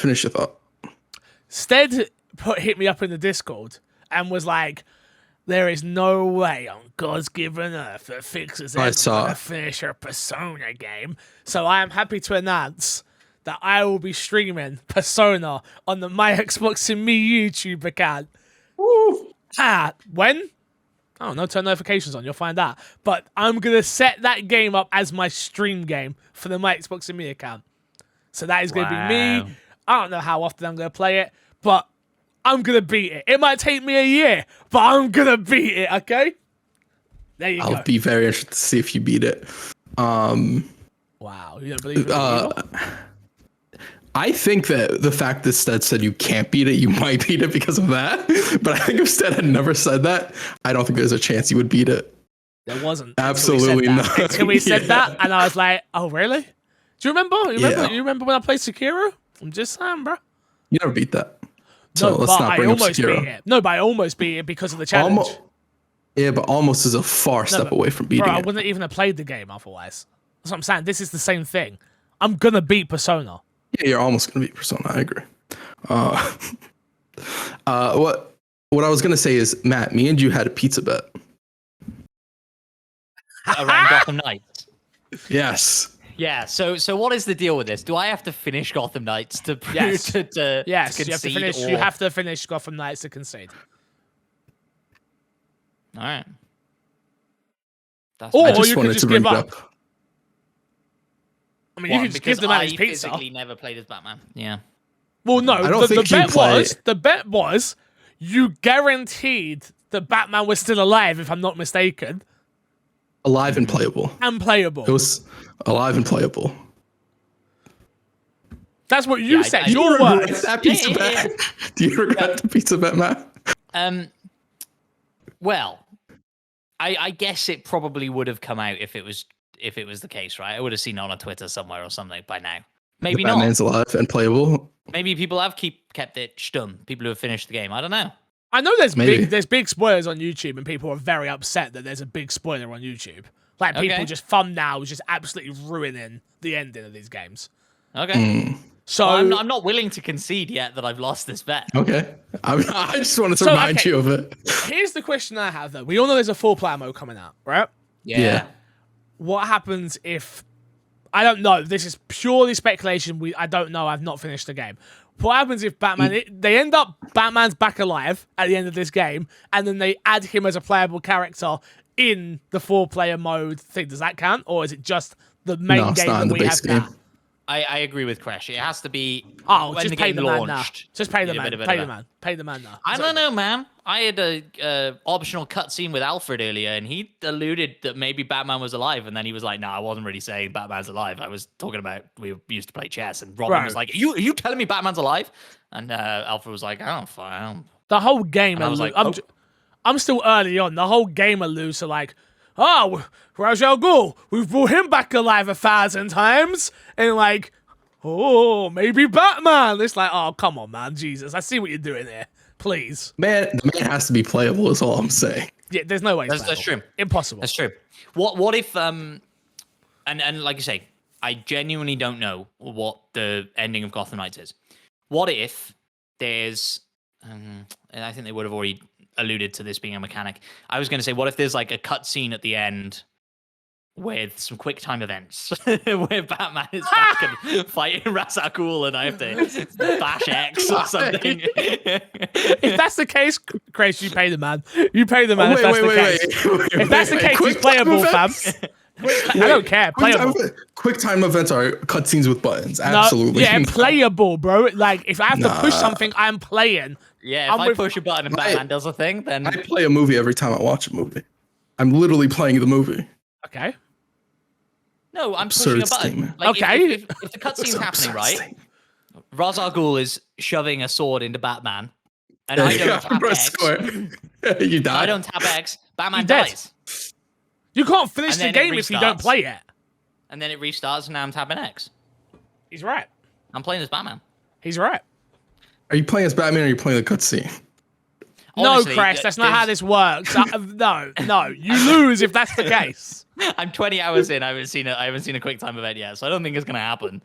Stead hit me up in the Discord and was like, there is no way on God's given earth that Fixer's ever going to finish her Persona game. So I am happy to announce that I will be streaming Persona on the My Xbox and Me YouTube account. Woo! When? I don't know, turn notifications on, you'll find out. But I'm going to set that game up as my stream game for the My Xbox and Me account. So that is going to be me. I don't know how often I'm going to play it, but I'm going to beat it. It might take me a year, but I'm going to beat it, okay? There you go. I'll be very interested to see if you beat it. Wow, you don't believe it? I think that the fact that Stead said you can't beat it, you might beat it because of that. But I think if Stead had never said that, I don't think there's a chance you would beat it. There wasn't. Absolutely not. Until we said that, and I was like, oh, really? Do you remember? You remember when I played Sekiro? I'm just saying, bro. You never beat that. So let's not bring up Sekiro. Beat it. No, but I almost beat it because of the challenge. But almost is a far step away from beating it. I wouldn't even have played the game otherwise. That's what I'm saying. This is the same thing. I'm going to beat Persona. Yeah, you're almost going to beat Persona. I agree. What I was going to say is, Matt, me and you had a pizza bet. Around Gotham Knights. Yes. Yeah. So what is the deal with this? Do I have to finish Gotham Knights to Yes. to Yes, to you have to concede, finish. or... You have to finish Gotham Knights to concede. All right. That's Or I fine. just you could wanted just to bring give it up. up. I mean, you can just Because give the man I his pizza. physically never played as Batman. Yeah. Well, no, I don't the think you bet play- was you guaranteed that Batman was still alive, if I'm not mistaken, Alive and playable. and playable. It was alive and playable. That's what you Yeah, said. I- Do you Your regret words. that pizza Yeah. bet? Do you regret the pizza bet, Matt? Well, I guess it probably would have come out if it was the case, right? I would have seen it on a Twitter somewhere or something by now. Maybe not. Batman's alive and playable. Maybe people have kept it stum. People who have finished the game. I don't know. I know Maybe. there's big spoilers on YouTube, and people are very upset that there's a big spoiler on YouTube. Like people Okay. just thumbnails just absolutely ruining the ending of these games. Okay. So Well, I'm not willing to concede yet that I've lost this bet. Okay. I just wanted to So, remind okay. you of it. here's the question I have though. We all know there's a 4-player mode coming out, right? Yeah. What happens if I don't know? This is purely speculation. I don't know. I've not finished the game. What happens if Batman? They end up Batman's back alive at the end of this game, and then they add him as a playable character in the 4-player mode thing. Does that count, or is it just the main No, it's game not in that the we base have now? game. I agree with Crash. It has to be Oh, when just the pay game the man now. launched. Just pay the Yeah, man. bit of Pay a- the man. Pay the man now. I don't know, man. I had a optional cutscene with Alfred earlier, and he alluded that maybe Batman was alive, and then he was like, "No, I wasn't really saying Batman's alive. I was talking about we used to play chess." And Robin was Right. like, "Are you telling me Batman's alive?" And Alfred was like, "I don't." The whole game. And I was like, I'm still early on. The whole game alludes to like, oh, Ra's al Ghul, we've brought him back alive 1,000 times, and like, oh, maybe Batman. It's like, oh, come on, man, Jesus, I see what you're doing here. Please, Man, the man has to be playable, is all I'm saying. yeah, there's no way. it's That's playable. true. Impossible. That's true. What if and like you say, I genuinely don't know what the ending of Gotham Knights is. What if there's and I think they would have already alluded to this being a mechanic. I was going to say, what if there's like a cutscene at the end with some quick time events where Batman is back and fighting Ra's al Ghul, and I have to bash X or something. If that's the case, Grace, you pay the man. You pay the man. Oh, if that's the case. If that's the case, he's playable, fam. I don't care. Playable. Quick time events are cutscenes with buttons. Absolutely. No, yeah, playable, bro. Like, if I have to push something, I'm playing. Yeah, if I push a button and Batman does a thing, then I play a movie every time I watch a movie. I'm literally playing the movie. Okay. no, I'm Absurd pushing a button. statement. Like, Okay. If the cutscene's happening, Absurd right? statement. Ra's al Ghul is shoving a sword into Batman, and I don't tap press X. square. You die. I don't tap X. Batman You're dead. dies, You can't finish And the then it game if you don't restarts. play it. and then it restarts, and now I'm tapping X. He's right. I'm playing as Batman. He's right. Are you playing as Batman or are you playing the cutscene? Honestly, no, Chris, that's not how this works. No, you lose if that's the case. I'm 20 hours in. I haven't seen a quick time event yet, so I don't think it's gonna happen.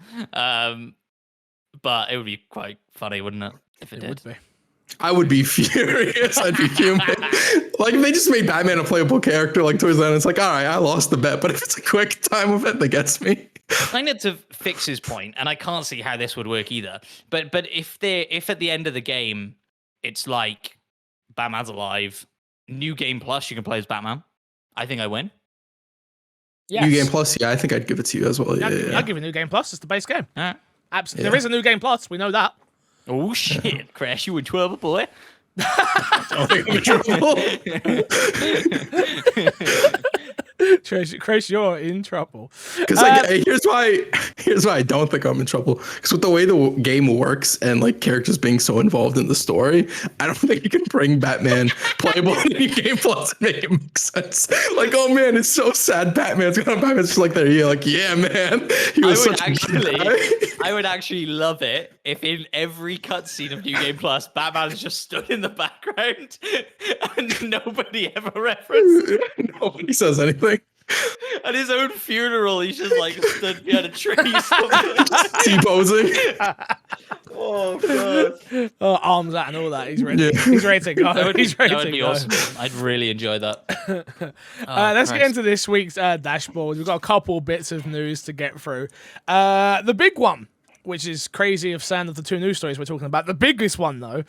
But it would be quite funny, wouldn't it? If it did. Would be. I would be furious. I'd be fuming. Like if they just made Batman a playable character, like towards the end, it's like, all right, I lost the bet. But if it's a quick time event that gets me, Kind of to fix his point, and I can't see how this would work either. But if at the end of the game, it's like Batman's alive, new game plus, you can play as Batman. I think I win. Yes. New Game Plus, yeah, I think I'd give it to you as well. Yeah, yeah. I'll give you New Game Plus. It's the base game. All right. Absolutely. Yeah. There is a New Game Plus. We know that. Oh shit, Crash, you in trouble, boy. I think I'm in trouble. Chris, you're in trouble. Because like, here's why I don't think I'm in trouble. Because with the way the game works and like characters being so involved in the story, I don't think you can bring Batman playable in New Game Plus and make it make sense. Like, oh man, it's so sad. Batman's just like there. You're like, yeah, man, he was such a good guy. I would actually love it if in every cutscene of New Game Plus, Batman's just stood in the background and nobody ever referenced. Nobody says anything. At his own funeral, he's just like stood behind a tree. T-posing. Oh god. Arms out and all that. He's ready. Yeah. He's ready to go. That would be, He's ready that would to be go. awesome. I'd really enjoy that. Let's get Christ. into this week's dashboard. We've got a couple bits of news to get through. The big one, which is crazy of sound of the two news stories we're talking about. The biggest one, though,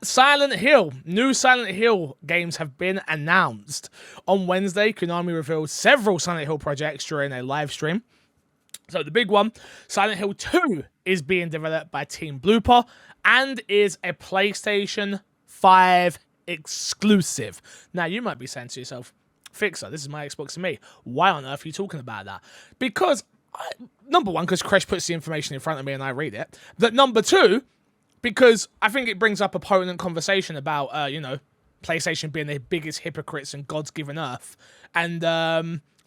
Silent Hill. New Silent Hill games have been announced. On Wednesday, Konami revealed several Silent Hill projects during a live stream. So the big one, Silent Hill 2 is being developed by Team Blooper and is a PlayStation 5 exclusive. Now, you might be saying to yourself, Fixer, this is my Xbox to me. Why on earth are you talking about that? Because, number one, because Crash puts the information in front of me and I read it. But number two, because I think it brings up a potent conversation about, PlayStation being the biggest hypocrites in God's given earth. And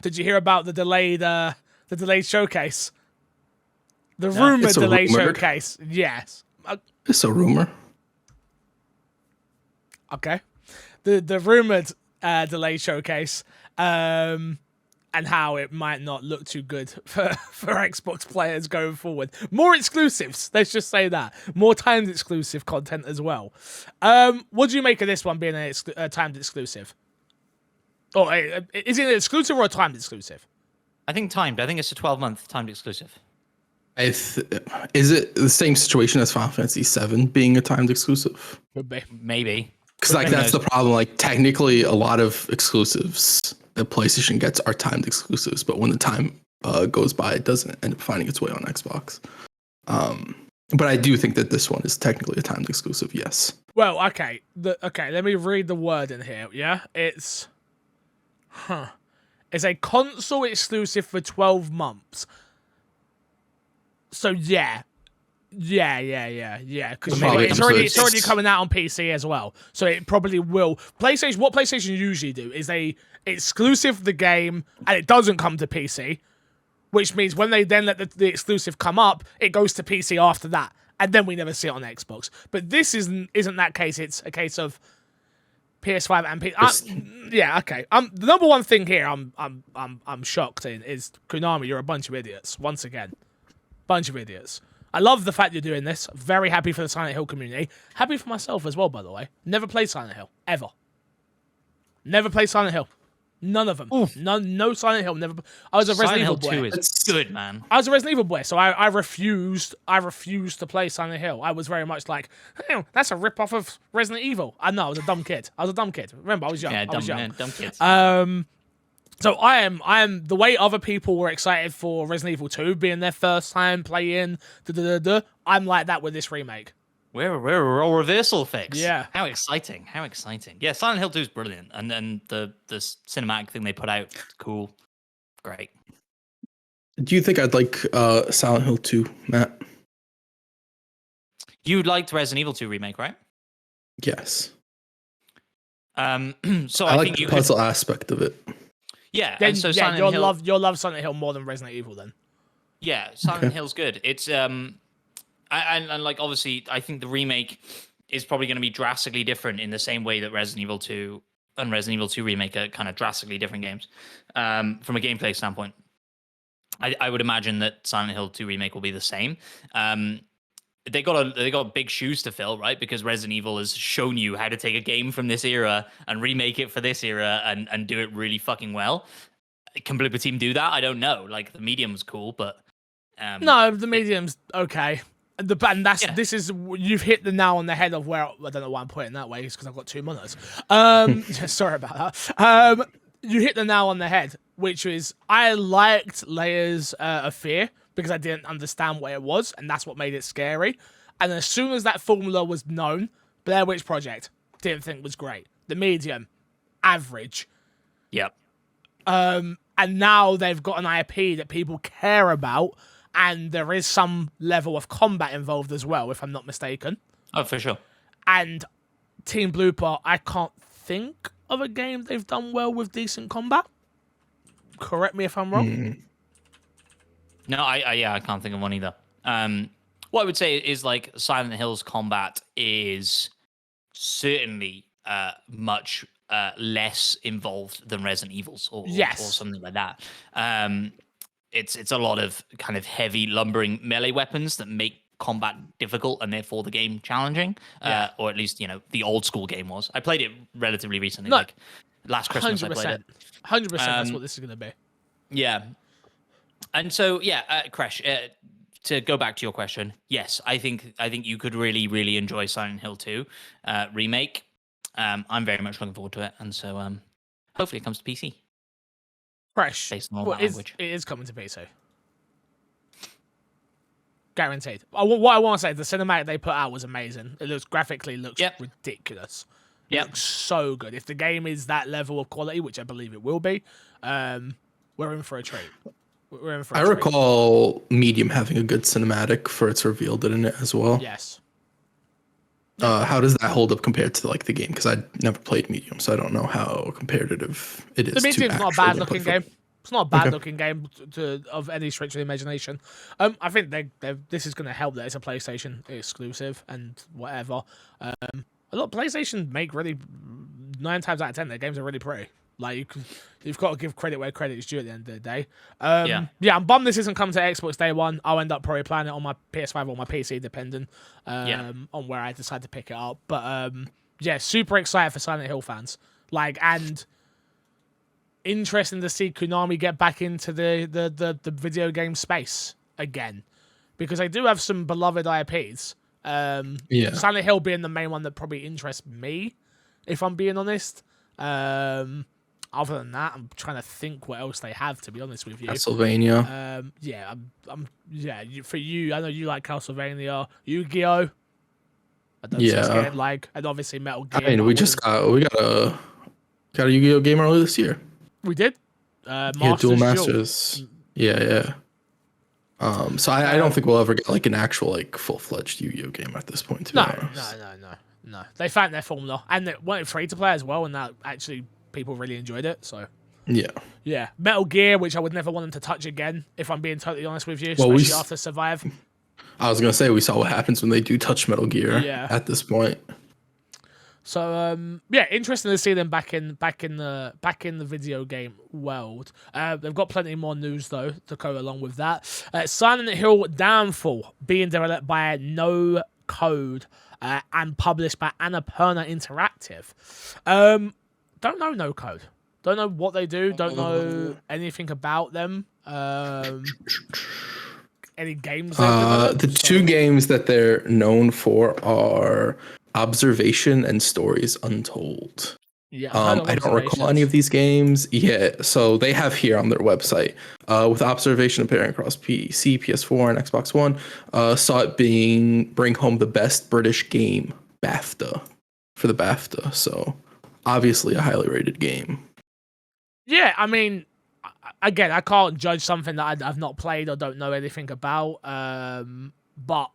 did you hear about the delayed showcase? The rumored delayed showcase. Yes. It's a rumor. Okay. The rumored delayed showcase, and how it might not look too good for Xbox players going forward. More exclusives, let's just say that. More timed exclusive content as well. What do you make of this one being a timed exclusive? Or is it an exclusive or a timed exclusive? I think timed. I think it's a 12-month timed exclusive. Is it the same situation as Final Fantasy VII being a timed exclusive? Could be. Maybe. Because that's the problem. Like technically, a lot of exclusives that PlayStation gets are timed exclusives, but when the time goes by, it doesn't end up finding its way on Xbox. But I do think that this one is technically a timed exclusive. Yes. Well, okay. Let me read the word in here. Yeah, it's a console exclusive for 12 months. So yeah. Because it's already coming out on PC as well, so it probably will. What PlayStation usually do is they exclusive the game and it doesn't come to PC, which means when they then let the exclusive come up, it goes to PC after that, and then we never see it on Xbox. But this isn't that case. It's a case of PS5 and PC. Yeah, okay. The number one thing here I'm shocked in is Konami. You're a bunch of idiots once again. Bunch of idiots. I love the fact you're doing this. Very happy for the Silent Hill community. Happy for myself as well, by the way. Never played Silent Hill. Ever. Never played Silent Hill. None of them. No Silent Hill. Never. I was a Resident Evil boy. Silent Hill 2 is good, man. I was a Resident Evil boy, so I refused to play Silent Hill. I was very much like, hey, that's a rip-off of Resident Evil. I know, I was a dumb kid. Remember, I was young. Yeah, I was young. dumb kids. So I am the way other people were excited for Resident Evil 2 being their first time playing. I'm like that with this remake. We're a role reversal fix. Yeah. How exciting. Yeah, Silent Hill 2 is brilliant. And then the cinematic thing they put out, cool. Great. Do you think I'd like Silent Hill 2, Matt? You liked Resident Evil 2 remake, right? Yes. So I like think the you puzzle aspect of it. Yeah, Then, and so yeah, Silent Hill, you'll love Silent Hill more than Resident Evil then. Yeah, Silent Hill's good. It's and like obviously I think the remake is probably going to be drastically different in the same way that Resident Evil 2 and Resident Evil 2 remake are kind of drastically different games. From a gameplay standpoint, I would imagine that Silent Hill 2 remake will be the same. They got big shoes to fill, right? Because Resident Evil has shown you how to take a game from this era and remake it for this era and do it really fucking well. Can Blooper Team do that? I don't know. Like the medium's cool, but no, the medium's okay. This is you've hit the nail on the head of where I don't know why I'm putting it that way. It's because I've got 2 minutes. Sorry about that. You hit the nail on the head, which is I liked Layers of Fear because I didn't understand what it was, and that's what made it scary. And as soon as that formula was known, Blair Witch Project didn't think was great. The medium, average. Yep. And now they've got an IP that people care about, and there is some level of combat involved as well, if I'm not mistaken. Oh, for sure. And Team Blooper, I can't think of a game they've done well with decent combat. Correct me if I'm wrong. No, I can't think of one either. What I would say is like Silent Hill's combat is certainly much less involved than Resident Evil's or something like that. It's a lot of kind of heavy lumbering melee weapons that make combat difficult and therefore the game challenging, or at least the old school game was. I played it relatively recently, like last Christmas. 100%. I played it. 100%. That's what this is going to be. Yeah, and so Crash. To go back to your question, yes, I think you could really, really enjoy Silent Hill 2 remake. I'm very much looking forward to it, and so hopefully it comes to PC. Fresh. Based on all that language. It is coming to PC. Guaranteed. What I want to say, the cinematic they put out was amazing. It looks ridiculous. It looks so good. If the game is that level of quality, which I believe it will be, we're in for a treat. I recall Medium having a good cinematic for its reveal, didn't it, as well? Yes. How does that hold up compared to like the game? Because I never played Medium, so I don't know how competitive it is. The Medium's not a bad looking game. It's not a bad looking game of any stretch of the imagination. I think this is going to help that it's a PlayStation exclusive and whatever. A lot of PlayStation make really 9 times out of 10 their games are really pretty. Like you've got to give credit where credit is due at the end of the day. I'm bummed this isn't coming to Xbox day one. I'll end up probably playing it on my PS5 or my PC, depending on where I decide to pick it up. But super excited for Silent Hill fans. And interesting to see Konami get back into the video game space again, because they do have some beloved IPs. Silent Hill being the main one that probably interests me, if I'm being honest. Other than that, I'm trying to think what else they have, to be honest with you. Castlevania. For you, I know you like Castlevania, Yu-Gi-Oh. I don't see it and obviously Metal Gear. I mean, we got a Yu-Gi-Oh game earlier this year. We did. Dual Masters. Yeah. So I don't think we'll ever get like an actual like full-fledged Yu-Gi-Oh game at this point. No. They found their formula, and it went free to play as well, and that actually people really enjoyed it. So yeah. Metal Gear, which I would never want them to touch again, if I'm being totally honest with you, especially after Survive. I was gonna say we saw what happens when they do touch Metal Gear. At this point. So interesting to see them back in the video game world. They've got plenty more news though to go along with that. Silent Hill Downfall being developed by No Code and published by Annapurna Interactive. Don't know No Code. Don't know what they do. Don't know anything about them. Any games? Two games that they're known for are Observation and Stories Untold. I don't recall any of these games. So they have here on their website, with Observation appearing across PC, PS4, and Xbox One, saw it bring home the best British game BAFTA for the BAFTA. So obviously a highly rated game. Yeah, I mean, again, I can't judge something that I've not played or don't know anything about. But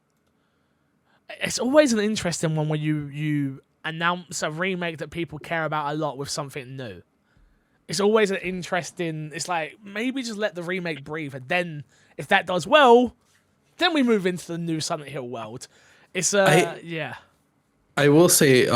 it's always an interesting one when you announce a remake that people care about a lot with something new. It's always an interesting. It's like maybe just let the remake breathe, and then if that does well, then we move into the new Silent Hill world. It's I will say,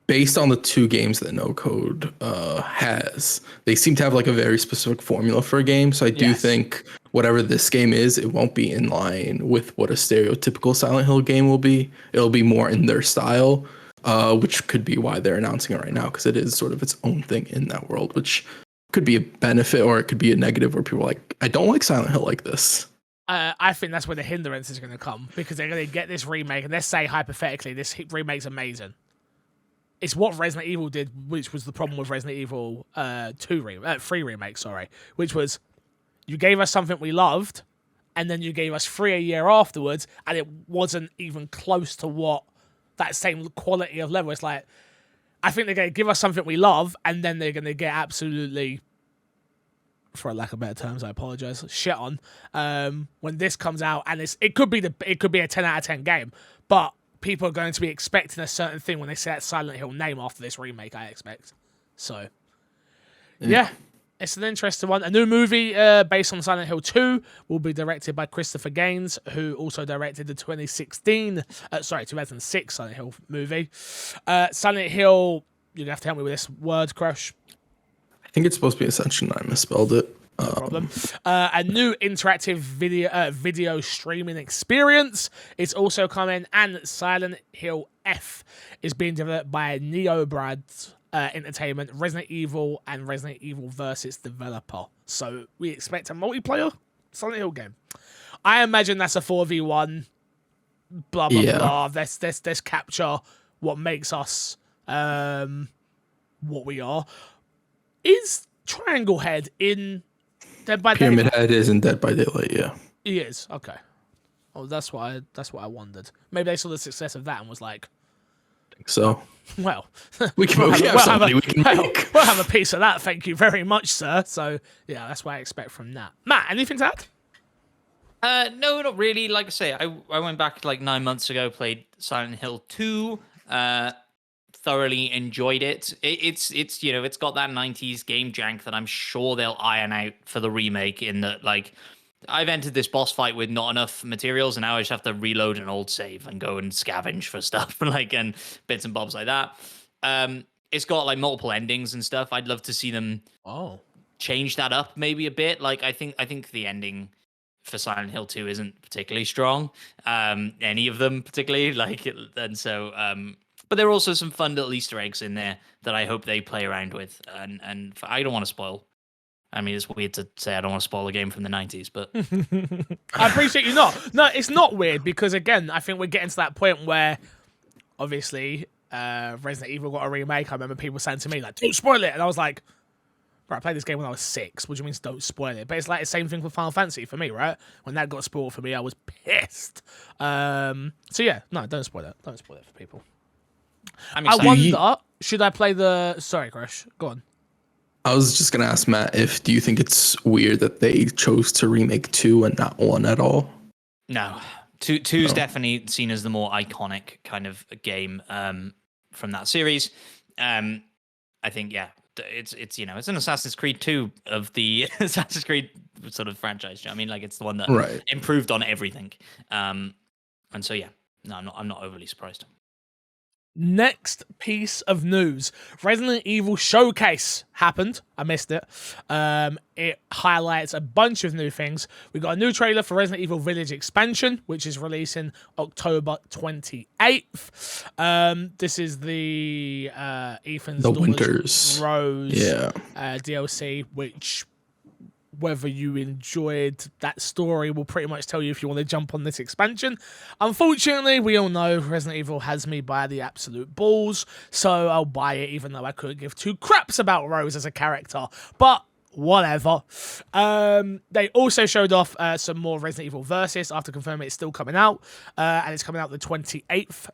based on the two games that No Code has, they seem to have like a very specific formula for a game. So I do think whatever this game is, it won't be in line with what a stereotypical Silent Hill game will be. It'll be more in their style, which could be why they're announcing it right now, because it is sort of its own thing in that world, which could be a benefit or it could be a negative where people are like, I don't like Silent Hill like this. I think that's where the hindrance is going to come, because they're going to get this remake, and let's say hypothetically this remake's amazing. It's what Resident Evil did, which was the problem with Resident Evil 3 remake, which was you gave us something we loved, and then you gave us 3 a year afterwards, and it wasn't even close to what that same quality of level. It's like, I think they're going to give us something we love, and then they're going to get absolutely, for a lack of better terms, I apologize, shit on when this comes out, and it could be a 10 out of 10 game, but people are going to be expecting a certain thing when they say that Silent Hill name after this remake, I expect. So, yeah, it's an interesting one. A new movie based on Silent Hill 2 will be directed by Christopher Gaines, who also directed the 2006 Silent Hill movie. Silent Hill, you're going to have to help me with this word, Crush. I think it's supposed to be Ascension. I misspelled it. No problem. A new interactive video streaming experience is also coming, and Silent Hill F is being developed by NeoBrad Entertainment, Resident Evil, and Resident Evil Versus developer. So we expect a multiplayer Silent Hill game. I imagine that's a 4v1. Blah blah blah. Let's capture what makes us what we are. Is Triangle Head in Dead by Daylight? Pyramid Head is in Dead by Daylight, yeah. He is, okay. Oh, that's what I wondered. Maybe they saw the success of that and was like, So well, we can make. We'll have a piece of that, thank you very much, sir. So yeah, that's what I expect from that. Matt, anything to add? No, not really. Like I say, I went back like 9 months ago, played Silent Hill 2, thoroughly enjoyed it. It's it's got that 90s game jank that I'm sure they'll iron out for the remake, in that like I've entered this boss fight with not enough materials, and now I just have to reload an old save and go and scavenge for stuff like and bits and bobs like that. It's got like multiple endings and stuff. I'd love to see them change that up maybe a bit. Like I think the ending for Silent Hill 2 isn't particularly strong. Any of them particularly, and so but there are also some fun little Easter eggs in there that I hope they play around with. And I don't want to spoil. I mean, it's weird to say I don't want to spoil a game from the 90s, but I appreciate you not. No, it's not weird, because again, I think we're getting to that point where obviously Resident Evil got a remake. I remember people saying to me like, "Don't spoil it," and I was like, "Bro, I played this game when I was 6. What do you mean don't spoil it?" But it's like the same thing for Final Fantasy for me, right? When that got spoiled for me, I was pissed. So yeah, no, don't spoil it. Don't spoil it for people. I wonder, should I play the... Sorry, Crash. Go on. I was just going to ask Matt, do you think it's weird that they chose to remake 2 and not 1 at all? No. 2 is definitely seen as the more iconic kind of game from that series. I think, yeah, it's an Assassin's Creed 2 of the Assassin's Creed sort of franchise. You know what I mean? Like, it's the one that improved on everything. And so, yeah, no, I'm not overly surprised. Next piece of news. Resident Evil Showcase happened. I missed it. It highlights a bunch of new things. We got a new trailer for Resident Evil Village expansion, which is releasing October 28th. This is the Ethan's the Winters Rose DLC, which, whether you enjoyed that story, will pretty much tell you if you want to jump on this expansion. Unfortunately, we all know Resident Evil has me by the absolute balls, so I'll buy it, even though I couldn't give two craps about Rose as a character. But whatever. They also showed off some more Resident Evil Versus after confirming it's still coming out, and it's coming out the 28th,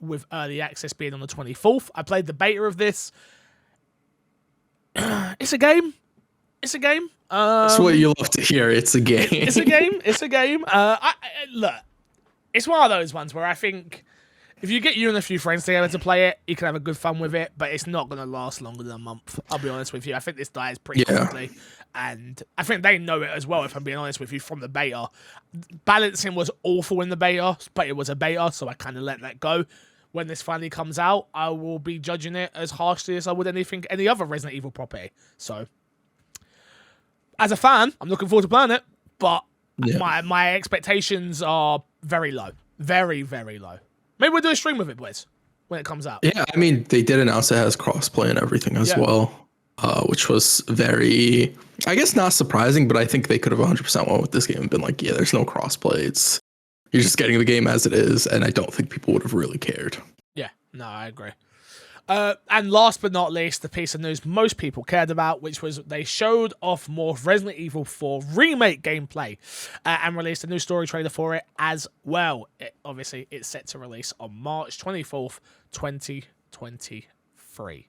with early access being on the 24th. I played the beta of this. It's a game. It's a game. That's what you love to hear. It's a game. It's a game. It's a game. Look, it's one of those ones where I think if you get you and a few friends together to play it, you can have a good fun with it, but it's not going to last longer than a month. I'll be honest with you. I think this dies pretty quickly, and I think they know it as well, if I'm being honest with you, from the beta. Balancing was awful in the beta, but it was a beta, so I kind of let that go. When this finally comes out, I will be judging it as harshly as I would any other Resident Evil property. So, as a fan, I'm looking forward to playing it, but my expectations are very low. Very, very low. Maybe we'll do a stream with it, boys, when it comes out. Yeah, I mean, they did announce it has crossplay and everything as well, which was very, I guess, not surprising, but I think they could have 100% went with this game and been like, yeah, there's no crossplay. You're just getting the game as it is, and I don't think people would have really cared. Yeah, no, I agree. And last but not least, the piece of news most people cared about, which was they showed off more Resident Evil 4 Remake gameplay and released a new story trailer for it as well. Obviously, it's set to release on March 24th, 2023.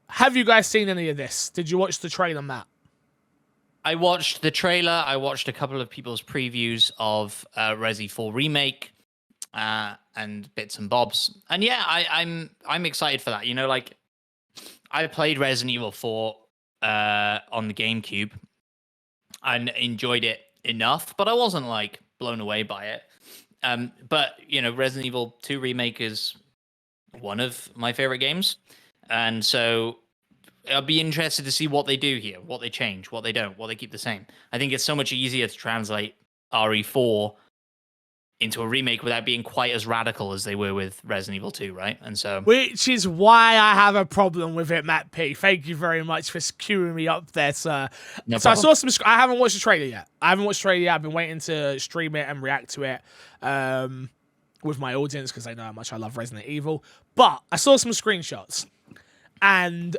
Have you guys seen any of this? Did you watch the trailer, Matt? I watched the trailer. I watched a couple of people's previews of Resi 4 Remake. And bits and bobs, and yeah, I'm excited for that. You know, like I played Resident Evil 4 on the GameCube and enjoyed it enough, but I wasn't like blown away by it. But you know, Resident Evil 2 Remake is one of my favorite games, and so I'll be interested to see what they do here, what they change, what they don't, what they keep the same. I think it's so much easier to translate RE4 into a remake without being quite as radical as they were with Resident Evil 2, right? And so, which is why I have a problem with it, Matt P. Thank you very much for queuing me up there, sir. No so problem. I saw some. I haven't watched the trailer yet. I've been waiting to stream it and react to it with my audience because they know how much I love Resident Evil. But I saw some screenshots, and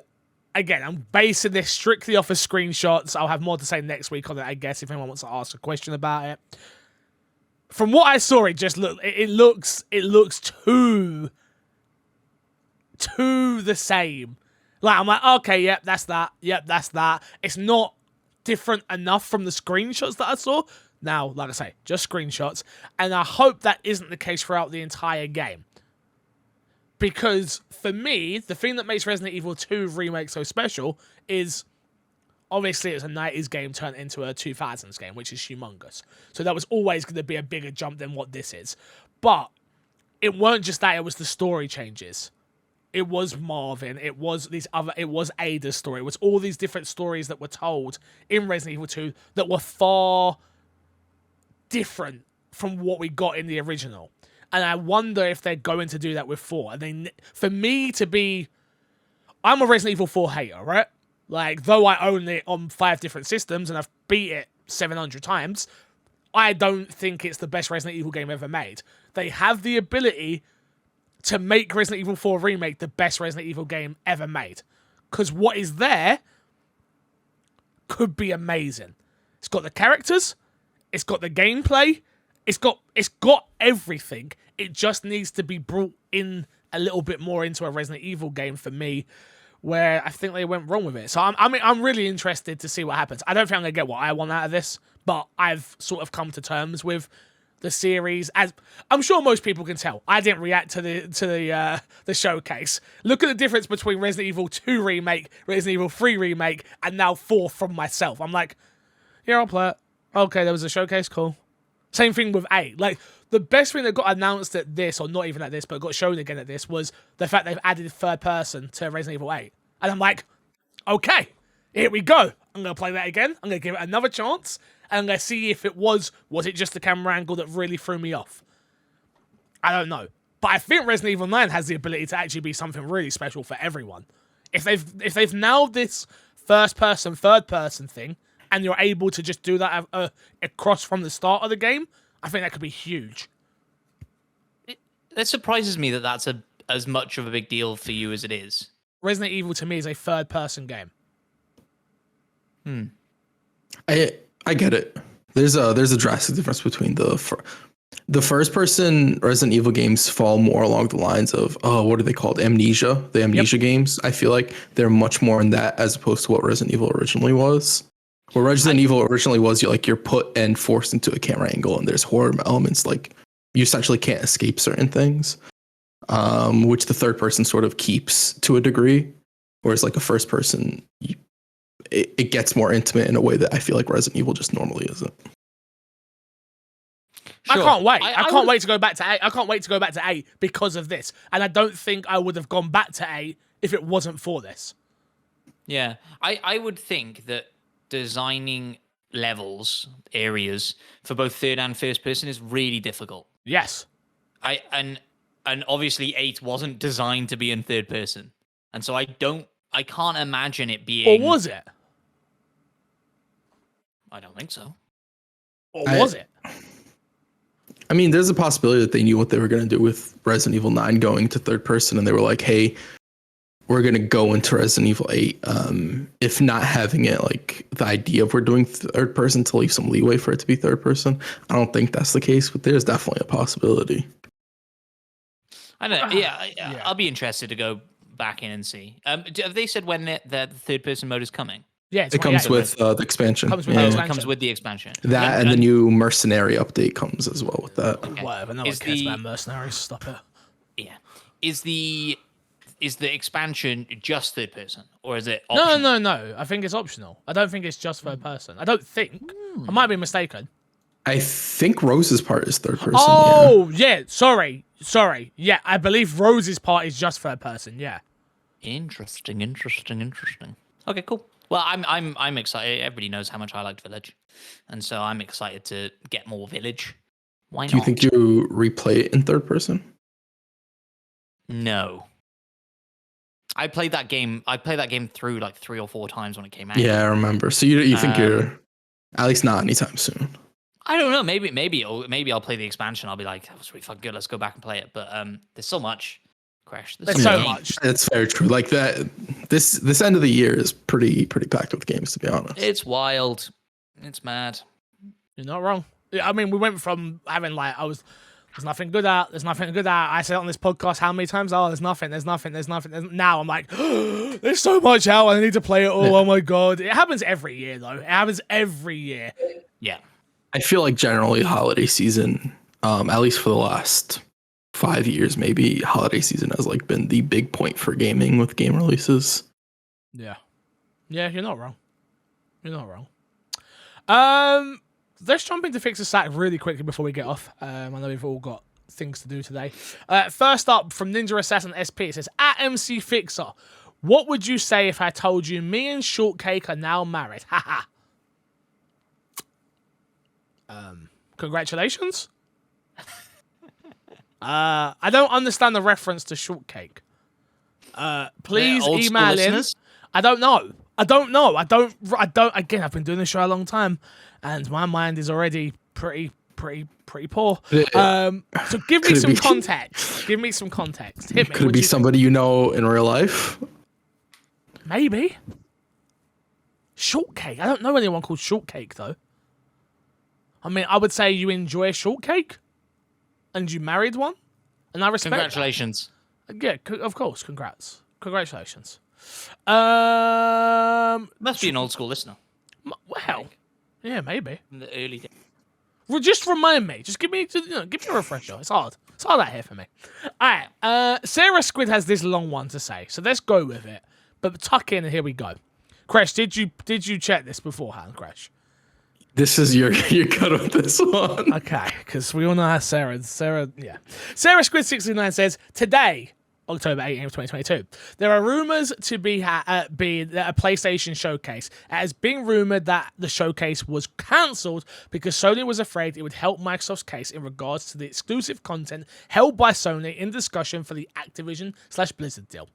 again, I'm basing this strictly off of screenshots. I'll have more to say next week on it, I guess, if anyone wants to ask a question about it. From what I saw, it looks too the same. Like, I'm like, okay, yep, that's that. Yep, that's that. It's not different enough from the screenshots that I saw. Now, like I say, just screenshots. And I hope that isn't the case throughout the entire game. Because for me, the thing that makes Resident Evil 2 Remake so special is obviously it's a 90s game turned into a 2000s game, which is humongous. So that was always going to be a bigger jump than what this is. But it weren't just that, it was the story changes. It was Marvin, it was Ada's story, it was all these different stories that were told in Resident Evil 2 that were far different from what we got in the original. And I wonder if they're going to do that with 4. And for me to be... I'm a Resident Evil 4 hater, right? Like, though I own it on 5 different systems and I've beat it 700 times, I don't think it's the best Resident Evil game ever made. They have the ability to make Resident Evil 4 Remake the best Resident Evil game ever made. Because what is there could be amazing. It's got the characters, it's got the gameplay, it's got everything. It just needs to be brought in a little bit more into a Resident Evil game for me, where I think they went wrong with it. So I'm really interested to see what happens. I don't think I'm gonna get what I want out of this, but I've sort of come to terms with the series, as I'm sure most people can tell. I didn't react to the showcase. Look at the difference between Resident Evil 2 Remake, Resident Evil 3 Remake, and now 4 from myself. I'm like, yeah, I'll play it. Okay, there was a showcase, cool. Same thing with 8. Like, the best thing that got announced at this, or not even at this, but got shown again at this, was the fact they've added third person to Resident Evil 8. And I'm like, okay, here we go. I'm going to play that again. I'm going to give it another chance. And I'm going to see if it was it just the camera angle that really threw me off? I don't know. But I think Resident Evil 9 has the ability to actually be something really special for everyone. If they've nailed this first person, third person thing, and you're able to just do that across from the start of the game, I think that could be huge. It surprises me that that's as much of a big deal for you as it is. Resident Evil to me is a third person game. I get it. There's a drastic difference between the first person Resident Evil games fall more along the lines of, what are they called? Amnesia. The Amnesia games. I feel like they're much more in that as opposed to what Resident Evil originally was. Where Resident Evil originally was, you're put and forced into a camera angle, and there's horror elements, like you essentially can't escape certain things, which the third person sort of keeps to a degree. Whereas like a first person, it gets more intimate in a way that I feel like Resident Evil just normally isn't. Sure. I can't wait. I can't wait to go back to 8. I can't wait to go back to 8 because of this. And I don't think I would have gone back to 8 if it wasn't for this. Yeah, I would think that designing levels, areas for both third and first person is really difficult. Yes. And obviously 8 wasn't designed to be in third person. And so I can't imagine it being... Or was it? I don't think so. Or was it? I mean, there's a possibility that they knew what they were going to do with Resident Evil 9 going to third person, and they were like, hey, we're going to go into Resident Evil 8. If not having it, like, the idea of we're doing third person to leave some leeway for it to be third person, I don't think that's the case, but there's definitely a possibility. I don't know. Yeah. I'll be interested to go back in and see. Have they said when the third person mode is coming? Yeah, it comes with the expansion. It comes with the expansion. That and the new Mercenary update comes as well with that. Okay. Whatever, no one cares about Mercenaries. Stop it. Yeah. Is the expansion just third person, or is it optional? No. I think it's optional. I don't think it's just third person. I don't think. I might be mistaken. I think Rose's part is third person. Oh, yeah. Sorry. Yeah, I believe Rose's part is just third person. Yeah. Interesting. Okay, cool. Well, I'm excited. Everybody knows how much I liked Village, and so I'm excited to get more Village. Why not? Do you think you replay it in third person? No. I played that game through like 3 or 4 times when it came out. Yeah, I remember. So you think you're at least not anytime soon? I don't know. Maybe I'll play the expansion. I'll be like, that was really fucking good. Let's go back and play it. But there's so much. Crash. There's so much. That's very true. Like that. This end of the year is pretty packed with games, to be honest. It's wild. It's mad. You're not wrong. I mean, we went from having like there's nothing good out. There's nothing good out. I said on this podcast how many times? Oh, there's nothing. Now I'm like, there's so much out. I need to play it all. Oh my god! It happens every year, though. It happens every year. Yeah. I feel like generally holiday season, at least for the last 5 years, maybe holiday season has like been the big point for gaming with game releases. Yeah, you're not wrong. Let's jump into Fix the Sack really quickly before we get off. I know we've all got things to do today. First up, from Ninja Assassin SP, it says, at MC Fixer, what would you say if I told you me and Shortcake are now married? Haha. Congratulations. I don't understand the reference to Shortcake. Please email in. Listeners? I don't know. Again, I've been doing this show a long time, and my mind is already pretty poor. So give me some context. Hit me. Could it be somebody you know in real life? Maybe. Shortcake. I don't know anyone called Shortcake though. I mean, I would say you enjoy shortcake, and you married one, and I respect. Congratulations. That. Yeah, of course. Congratulations. Must be an old school listener. Well, yeah, maybe. In the early days. Well, just remind me. Just give me a refresher. It's hard. It's hard out here for me. All right. Sarah Squid has this long one to say, so let's go with it. But tuck in, and here we go. Crash, did you check this beforehand, Crash? This is you're good with this one. Okay, because we all know how Sarah, yeah. Sarah Squid69 says, today, October 18th, 2022, there are rumors to be a PlayStation showcase. It has been rumored that the showcase was cancelled because Sony was afraid it would help Microsoft's case in regards to the exclusive content held by Sony in discussion for the Activision/Blizzard deal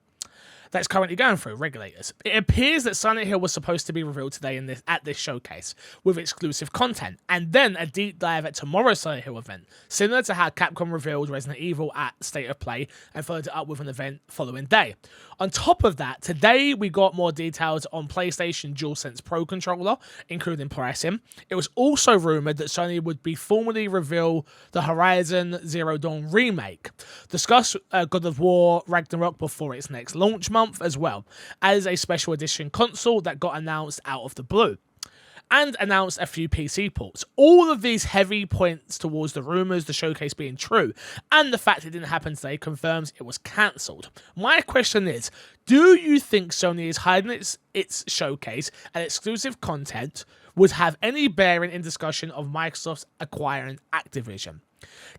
that's currently going through regulators. It appears that Silent Hill was supposed to be revealed today at this showcase with exclusive content, and then a deep dive at tomorrow's Silent Hill event, similar to how Capcom revealed Resident Evil at State of Play and followed it up with an event following day. On top of that, today we got more details on PlayStation DualSense Pro controller, including pricing. It was also rumored that Sony would be formally reveal the Horizon Zero Dawn remake, discuss God of War Ragnarok before its next launch month as well, as a special edition console that got announced out of the blue, and announced a few PC ports. All of these heavy points towards the rumours, the showcase being true, and the fact it didn't happen today confirms it was cancelled. My question is, do you think Sony is hiding its showcase and exclusive content would have any bearing in discussion of Microsoft's acquiring Activision?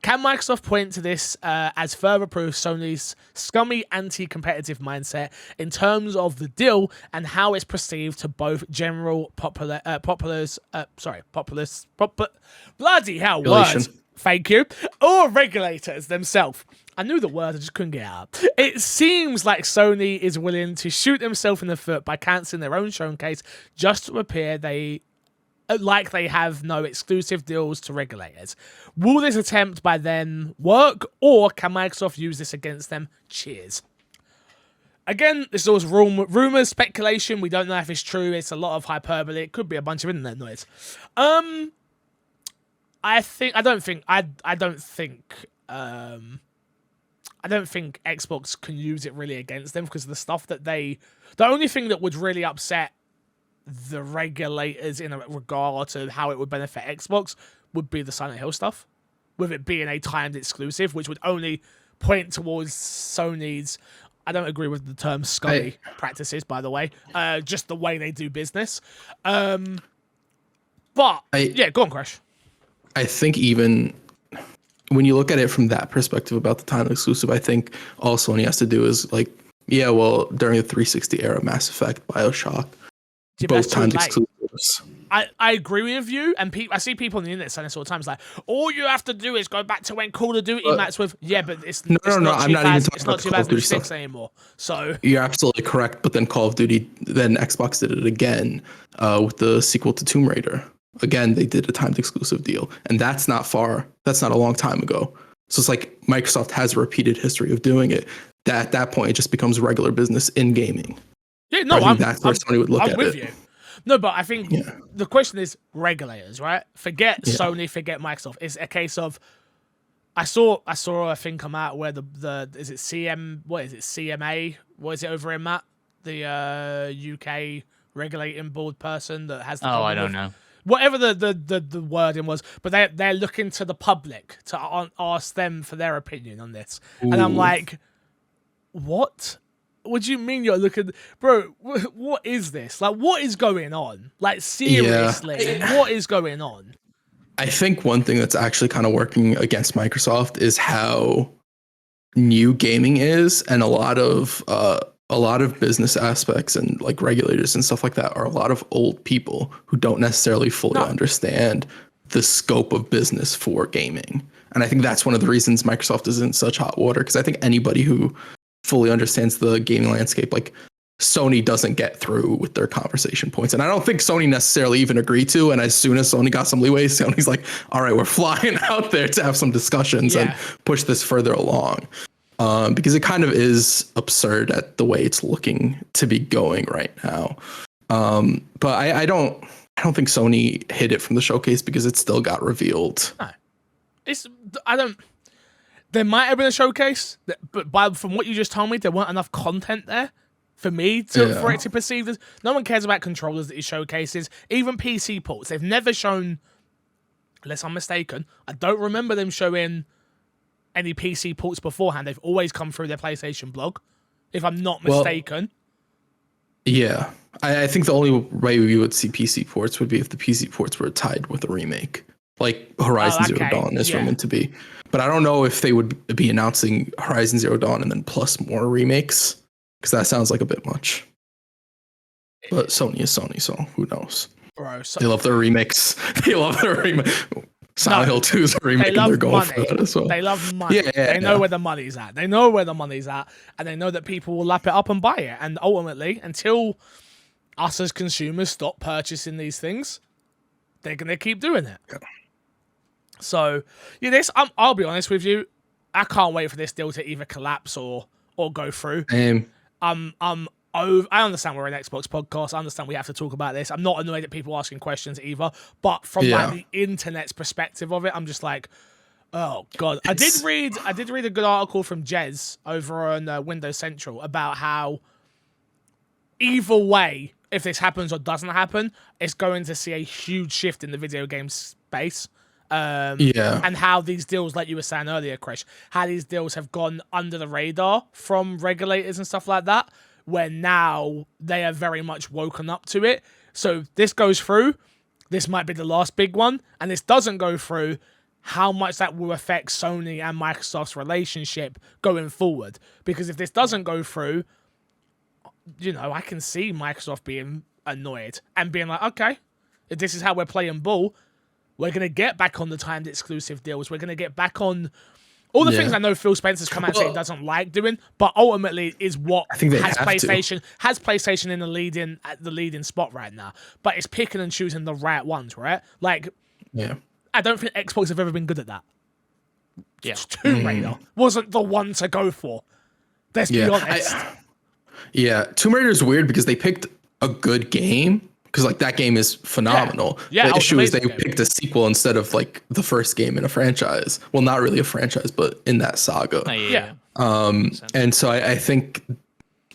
Can Microsoft point to this as further proof Sony's scummy anti-competitive mindset in terms of the deal and how it's perceived to both general populace, bloody hell, words, thank you, or regulators themselves? I knew the word, I just couldn't get it out. It seems like Sony is willing to shoot themselves in the foot by cancelling their own showcase just to appear they have no exclusive deals to regulators. Will this attempt by them work, or can Microsoft use this against them? Cheers. Again, this is always rumors, speculation. We don't know if it's true. It's a lot of hyperbole. It could be a bunch of internet noise. I don't think Xbox can use it really against them because of the stuff that the only thing that would really upset the regulators in regard to how it would benefit Xbox would be the Silent Hill stuff, with it being a timed exclusive, which would only point towards Sony's, I don't agree with the term scummy practices, by the way, just the way they do business. Yeah, go on, Crash. I think even when you look at it from that perspective about the timed exclusive, I think all Sony has to do is like Yeah, well, during the 360 era, Mass Effect, Bioshock, Yeah, but both that's too times late. exclusives. I agree with you, and I see people on the internet saying this all the time. It's like, all you have to do is go back to when Call of Duty maps with. Yeah, but it's No, it's no, not I'm not even 2000, talking it's about not the Call of Duty 2006 stuff. anymore. So You're absolutely correct. But then Call of Duty, then Xbox did it again with the sequel to Tomb Raider. Again, they did a timed exclusive deal, and that's not far. That's not a long time ago. So it's like Microsoft has a repeated history of doing it. That at that point, it just becomes regular business in gaming. yeah, no, I think that's where somebody would look I'm at with it. you. No, but I think the question is regulators, right? Forget Yeah. Sony, forget Microsoft. It's a case of I saw a thing come out where the is it CMA? What is it over in Matt? The UK regulating board person that has the Oh, I problem don't with know. whatever the wording was, but they're looking to the public to ask them for their opinion on this, and I'm Ooh. like, what? What do you mean you're looking, bro? What is this? Like, what is going on? Like, seriously, what is going on? I think one thing that's actually kind of working against Microsoft is how new gaming is, and a lot of business aspects and like regulators and stuff like that are a lot of old people who don't necessarily fully understand the scope of business for gaming. And I think that's one of the reasons Microsoft is in such hot water, because I think anybody who fully understands the gaming landscape, like Sony, doesn't get through with their conversation points. And I don't think Sony necessarily even agreed to. And as soon as Sony got some leeway, Sony's like, all right, we're flying out there to have some discussions and push this further along. Because it kind of is absurd at the way it's looking to be going right now. But I don't think Sony hid it from the showcase, because it still got revealed. No. There might have been a showcase, but from what you just told me, there weren't enough content there for me for it to perceive as. No one cares about controllers that he showcases, even PC ports. They've never shown, unless I'm mistaken, I don't remember them showing any PC ports beforehand. They've always come through their PlayStation blog, if I'm not mistaken. Yeah, I think the only way we would see PC ports would be if the PC ports were tied with a remake, like Horizon Zero Dawn is rumored to be. But I don't know if they would be announcing Horizon Zero Dawn and then plus more remakes, because that sounds like a bit much. But Sony is Sony, so who knows? Bro, they love their remakes. They love their remake. Silent Hill 2 is a remake, and they're going for that as well. They love money. They know where the money's at. They know where the money's at, and they know that people will lap it up and buy it. And ultimately, until us as consumers stop purchasing these things, they're gonna keep doing it. Yeah. So, I'll be honest with you, I can't wait for this deal to either collapse or go through. I understand we're an Xbox podcast. I understand we have to talk about this. I'm not annoyed at people asking questions either. But from like the internet's perspective of it, I'm just like, oh god. I did read a good article from Jez over on Windows Central about how either way, if this happens or doesn't happen, it's going to see a huge shift in the video game space. And how these deals, like you were saying earlier, Krish, how these deals have gone under the radar from regulators and stuff like that, where now they are very much woken up to it. So this goes through, this might be the last big one, and this doesn't go through, how much that will affect Sony and Microsoft's relationship going forward. Because if this doesn't go through, I can see Microsoft being annoyed and being like, okay, if this is how we're playing ball, we're going to get back on the timed exclusive deals. We're going to get back on all the things I know Phil Spencer's come out and say he doesn't like doing, but ultimately is what I think they has have PlayStation in the leading spot right now. But it's picking and choosing the right ones, right? Like, I don't think Xbox have ever been good at that. Yeah, Tomb Raider wasn't the one to go for. Let's be honest. Tomb Raider is weird because they picked a good game. Because like that game is phenomenal. Yeah, the issue is they picked a sequel instead of like the first game in a franchise. Well, not really a franchise, but in that saga. And so I think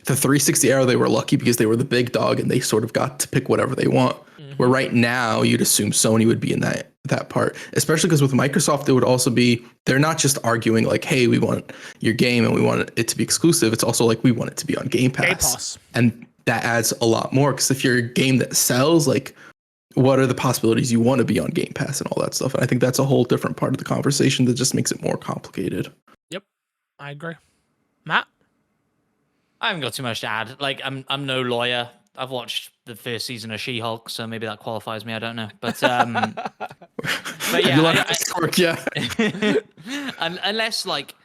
the 360 era, they were lucky because they were the big dog and they sort of got to pick whatever they want. Where right now you'd assume Sony would be in that part, especially because with Microsoft, it would also be, they're not just arguing like, hey, we want your game and we want it to be exclusive. It's also like, we want it to be on Game Pass. And that adds a lot more, because if you're a game that sells, like, what are the possibilities you want to be on Game Pass and all that stuff? And I think that's a whole different part of the conversation that just makes it more complicated. Yep, I agree. Matt? I haven't got too much to add. Like, I'm no lawyer. I've watched the first season of She-Hulk, so maybe that qualifies me. I don't know, but Have you yeah, left Discord yet? unless like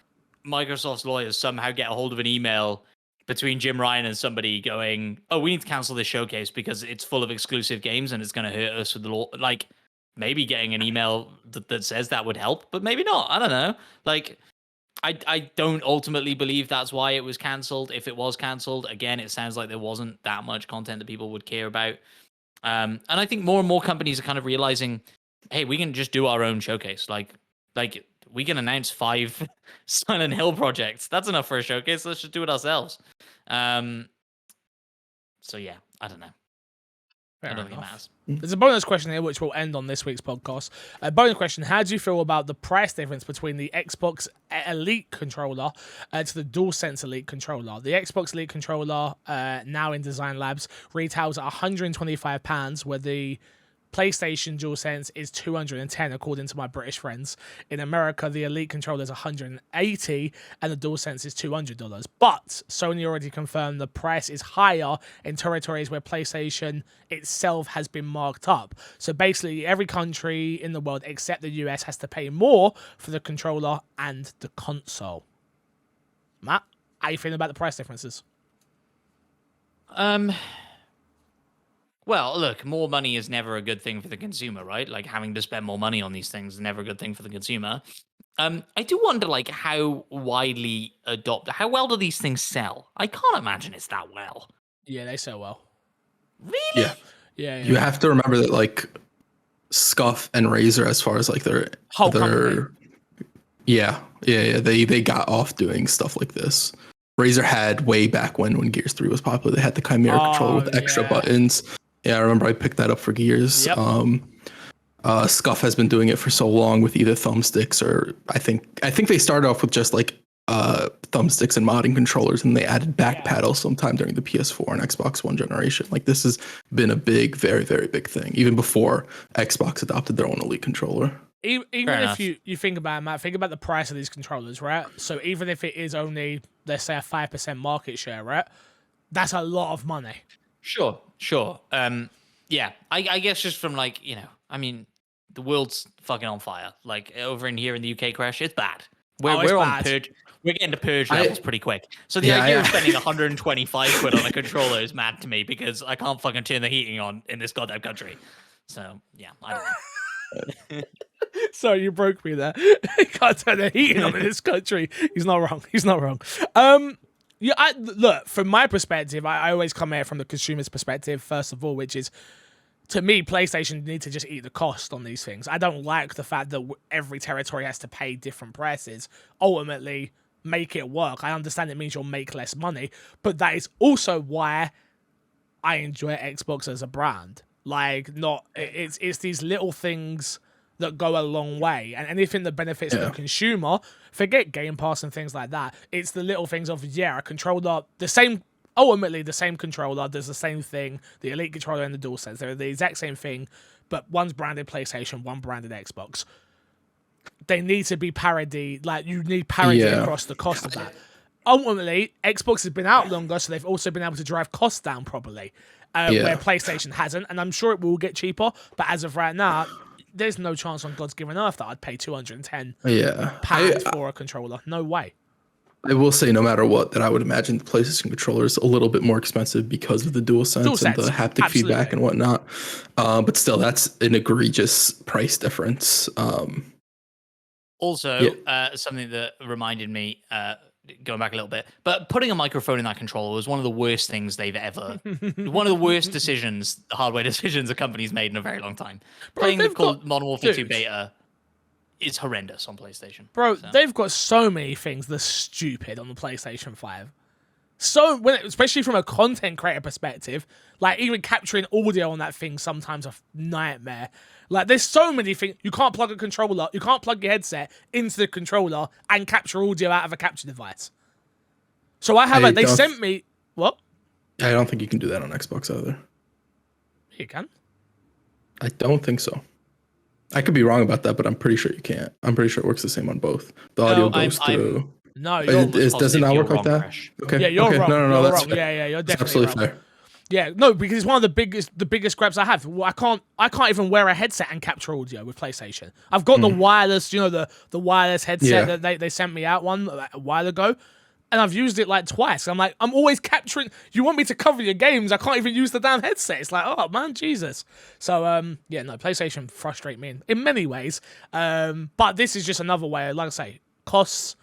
Microsoft's lawyers somehow get a hold of an email between Jim Ryan and somebody going, "Oh, we need to cancel this showcase because it's full of exclusive games and it's going to hurt us with the law." Like, maybe getting an email that says that would help, but maybe not. I don't know. Like, I don't ultimately believe that's why it was cancelled. If it was cancelled, again, it sounds like there wasn't that much content that people would care about. And I think more and more companies are kind of realizing, hey, we can just do our own showcase. Like we can announce 5 Silent Hill projects. That's enough for a showcase. Let's just do it ourselves. So yeah, I don't know. I don't think it matters. There's a bonus question here, which will end on this week's podcast. A bonus question: how do you feel about the price difference between the Xbox Elite controller to the DualSense Elite controller? The Xbox Elite controller, now in Design Labs, retails at £125, where the PlayStation DualSense is $210, according to my British friends. In America, the Elite controller is $180, and the DualSense is $200. But Sony already confirmed the price is higher in territories where PlayStation itself has been marked up. So basically, every country in the world except the US has to pay more for the controller and the console. Matt, how you feeling about the price differences? Well, look, more money is never a good thing for the consumer, right? Like, having to spend more money on these things is never a good thing for the consumer. I do wonder, like, how widely adopted, how well do these things sell? I can't imagine it's that well. Yeah, they sell well. Really? Yeah. Yeah. You have to remember that like Scuff and Razer, as far as like their Whole company. yeah, they got off doing stuff like this. Razer had way back when Gears 3 was popular. They had the Chimera controller with extra buttons. Yeah, I remember I picked that up for Gears. Yep. Scuff has been doing it for so long with either thumbsticks or I think they started off with just like thumbsticks and modding controllers, and they added back paddles sometime during the PS4 and Xbox One generation. Like, this has been a big, very, very big thing, even before Xbox adopted their own Elite controller. Even if you think about it, Matt, think about the price of these controllers, right? So even if it is only, let's say, a 5% market share, right? That's a lot of money. Sure. Yeah, I guess just from like, I mean, the world's fucking on fire. Like, over in here in the UK, Crash, it's bad. We're on purge. We're getting to purge levels pretty quick. So the idea of spending 125 quid on a controller is mad to me, because I can't fucking turn the heating on in this goddamn country. So yeah, I don't know. Sorry, you broke me there. He can't turn the heating on in this country. He's not wrong. Yeah, look, from my perspective, I always come here from the consumer's perspective, first of all, which is, to me, PlayStation need to just eat the cost on these things. I don't like the fact that every territory has to pay different prices. Ultimately, make it work. I understand it means you'll make less money, but that is also why I enjoy Xbox as a brand. Like, it's these little things that go a long way, and anything that benefits the consumer, forget Game Pass and things like that. It's the little things of, a controller, ultimately the same controller does the same thing. The Elite controller and the DualSense, they're the exact same thing, but one's branded PlayStation, one branded Xbox. They need to be parity. Like, you need parity across the cost of that. Ultimately, Xbox has been out longer, so they've also been able to drive costs down properly, where PlayStation hasn't, and I'm sure it will get cheaper, but as of right now, there's no chance on God's given earth that I'd pay £210 for a controller. No way. I will say, no matter what, that I would imagine the PlayStation controller is a little bit more expensive because of the DualSense and the haptic feedback and whatnot. But still, that's an egregious price difference. Also, something that reminded me, going back a little bit, but putting a microphone in that controller was one of the worst things they've ever, one of the worst hardware decisions a company's made in a very long time. Playing the Modern Warfare 2 beta is horrendous on PlayStation. Bro, they've got so many things that's stupid on the PlayStation 5. So, especially from a content creator perspective, like, even capturing audio on that thing sometimes a nightmare. Like, there's so many things. You can't plug your headset into the controller and capture audio out of a capture device. So they sent me, what? I don't think you can do that on Xbox either. You can? I don't think so. I could be wrong about that, but I'm pretty sure you can't. I'm pretty sure it works the same on both. The audio goes through. No, you're Does it not work like that? Crash. Okay. yeah, you're okay. wrong. No, You're that's wrong. fair. You're That's definitely absolutely wrong. fair. Yeah, no, because it's one of the biggest gripes I have. Well, I can't even wear a headset and capture audio with PlayStation. I've got the wireless, the wireless headset Yeah. that they sent me out one a while ago, and I've used it like twice. I'm like, I'm always capturing. You want me to cover your games? I can't even use the damn headset. It's like, oh man, Jesus. So yeah, no, PlayStation frustrate me in many ways. But this is just another way. Like I say, costs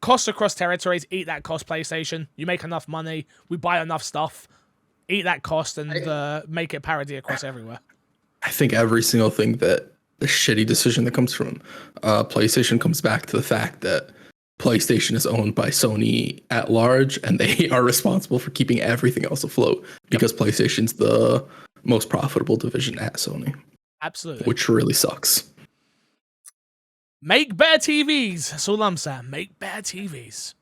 across territories. Eat that cost, PlayStation. You make enough money. We buy enough stuff. Eat that cost and make it parity across everywhere. I think every single thing that the shitty decision that comes from PlayStation comes back to the fact that PlayStation is owned by Sony at large, and they are responsible for keeping everything else afloat because PlayStation's the most profitable division at Sony. Absolutely. Which really sucks. Make better TVs. That's all I'm saying. Make better TVs.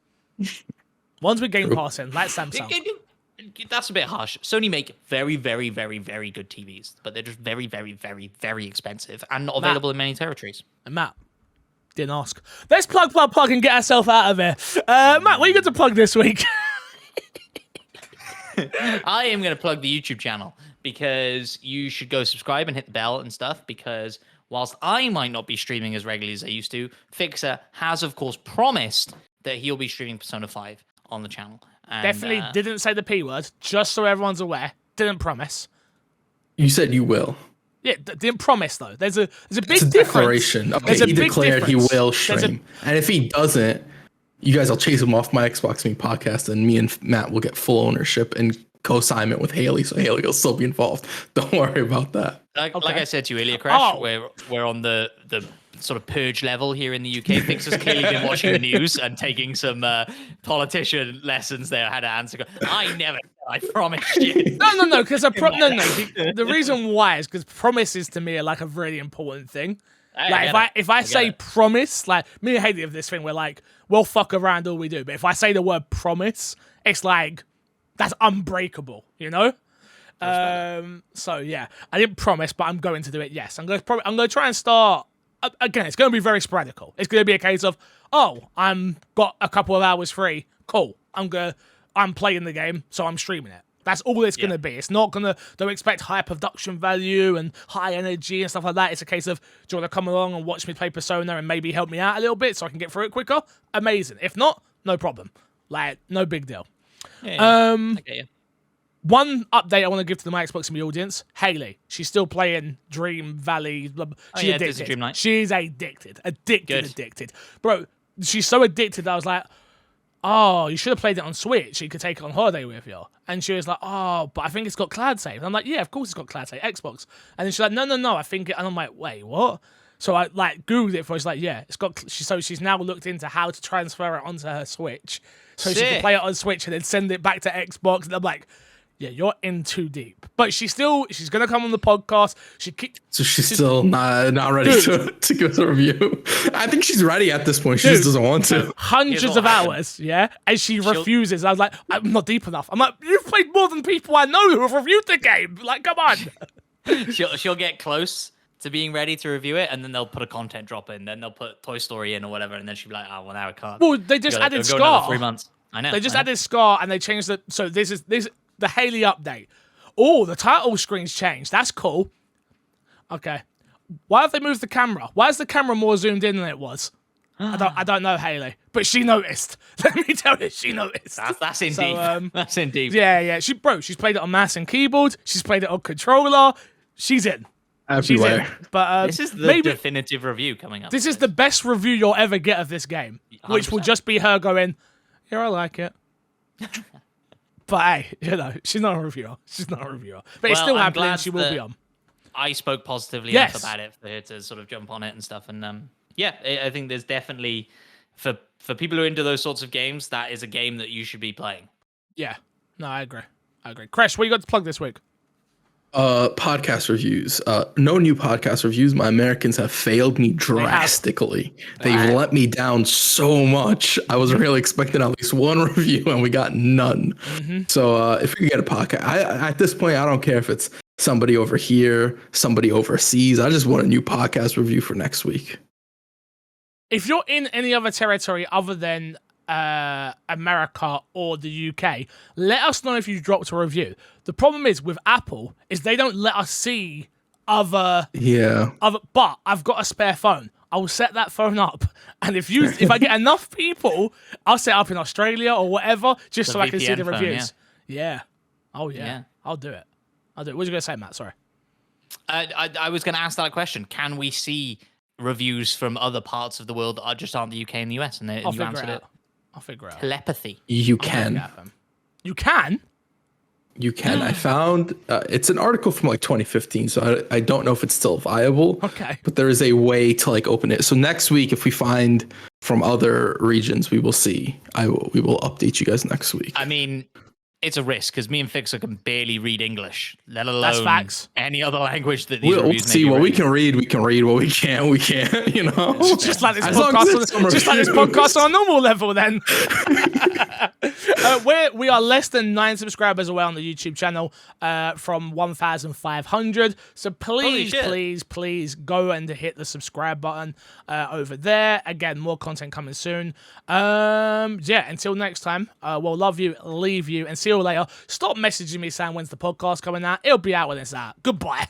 Ones with Game Pass in, like Samsung. That's a bit harsh. Sony make very, very, very, very good TVs, but they're just very, very, very, very expensive and not available in many territories. And Matt, didn't ask. Let's plug, and get ourselves out of here. Matt, what are you going to plug this week? I am going to plug the YouTube channel because you should go subscribe and hit the bell and stuff because whilst I might not be streaming as regularly as I used to, Fixer has, of course, promised that he'll be streaming Persona 5 on the channel. And, Definitely didn't say the P word, just so everyone's aware. Didn't promise. You said you will. Yeah, didn't promise though. There's a big It's a difference. declaration. Okay, he declared he will stream. And if he doesn't, you guys will chase him off my Xbox Me podcast, and me and Matt will get full ownership and co-assignment with Haley, so Haley will still be involved. Don't worry about that. Like I said to you earlier, Crash, we're on the sort of purge level here in the UK. Fixer's clearly been watching the news and taking some politician lessons there. How to answer. I promised you. No, because the reason why is because promises to me are like a really important thing. If I say promise, like me and Haley have this thing where like we'll fuck around all we do, but if I say the word promise, it's like that's unbreakable, So yeah, I didn't promise, but I'm going to do it. Yes, I'm going to try and start. Again, it's going to be very sporadical. It's going to be a case of, I'm got a couple of hours free. Cool. I'm playing the game, so I'm streaming it. That's all it's going to be. It's not going to, don't expect high production value and high energy and stuff like that. It's a case of, do you want to come along and watch me play Persona and maybe help me out a little bit so I can get through it quicker? Amazing. If not, no problem. Like, no big deal. Okay. One update I want to give to my Xbox and the audience: Haley, she's still playing Dream Valley. She's addicted. Dream Night. She's addicted, bro. She's so addicted that I was like, "Oh, you should have played it on Switch. You could take it on holiday with you." And she was like, "Oh, but I think it's got cloud save." And I'm like, "Yeah, of course it's got cloud save, Xbox." And then she's like, "No, I think it." And I'm like, "Wait, what?" So I like Googled it for her. She's like, "Yeah, it's got." So she's now looked into how to transfer it onto her Switch, so she can play it on Switch and then send it back to Xbox. And I'm like, yeah, you're in too deep. But she's gonna come on the podcast. So she's still not ready to give us a review. I think she's ready at this point. She just doesn't want to. Hundreds of hours, yeah, and she refuses. I was like, I'm not deep enough. I'm like, you've played more than people I know who have reviewed the game. Like, come on. She'll get close to being ready to review it, and then they'll put a content drop in. Then they'll put Toy Story in or whatever, and then she'll be like, oh, well, now I can't. Well, they just added Scar. 3 months. I know. They just added Scar, and they changed it. So this is the Haley update. Oh, the title screen's changed. That's cool. Okay. Why have they moved the camera? Why is the camera more zoomed in than it was? I don't know, Haley, but she noticed. Let me tell you, she noticed. That's in deep. That's in deep. Yeah. She's played it on mouse and keyboard. She's played it on controller. She's in. Everywhere. She's in. But this is the definitive review coming up. This is the best review you'll ever get of this game, 100%. Which will just be her going, "Yeah, I like it." But hey, she's not a reviewer. But it's still happening. She will be on. I spoke positively enough about it for her to sort of jump on it and stuff. And I think there's definitely for people who are into those sorts of games, that is a game that you should be playing. Yeah. No, I agree. Crash, what you got to plug this week? Podcast reviews. No new podcast reviews. My Americans have failed me drastically. They've let me down so much. I was really expecting at least one review, and we got none. Mm-hmm. So if we can get a podcast, at this point, I don't care if it's somebody over here, somebody overseas. I just want a new podcast review for next week. if you're in any other territory other than America or the UK, let us know if you dropped a review. The problem is with Apple is they don't let us see other. But I've got a spare phone. I will set that phone up, and if I get enough people, I'll set up in Australia or whatever, just so I can see the reviews. Yeah. Oh yeah. I'll do it. What was you gonna say, Matt? Sorry. I was going to ask that question. Can we see reviews from other parts of the world that aren't the UK and the US? And you answered it. I'll figure it out. Telepathy. You can. You can? You can. I found it's an article from like 2015, so I don't know if it's still viable. Okay. But there is a way to like open it. So next week, if we find from other regions, we will see. We will update you guys next week. I mean, it's a risk because me and Fixer can barely read English, let alone That's facts. any other language that these We'll see what we can read. We can read what we can't. We can't. You know, just like this podcast on a normal level. Then we are less than 9 subscribers away on the YouTube channel from 1,500. So please go and hit the subscribe button over there. Again, more content coming soon. Until next time, we'll love you, leave you, and see you later. Stop messaging me saying when's the podcast coming out. It'll be out when it's out. Goodbye.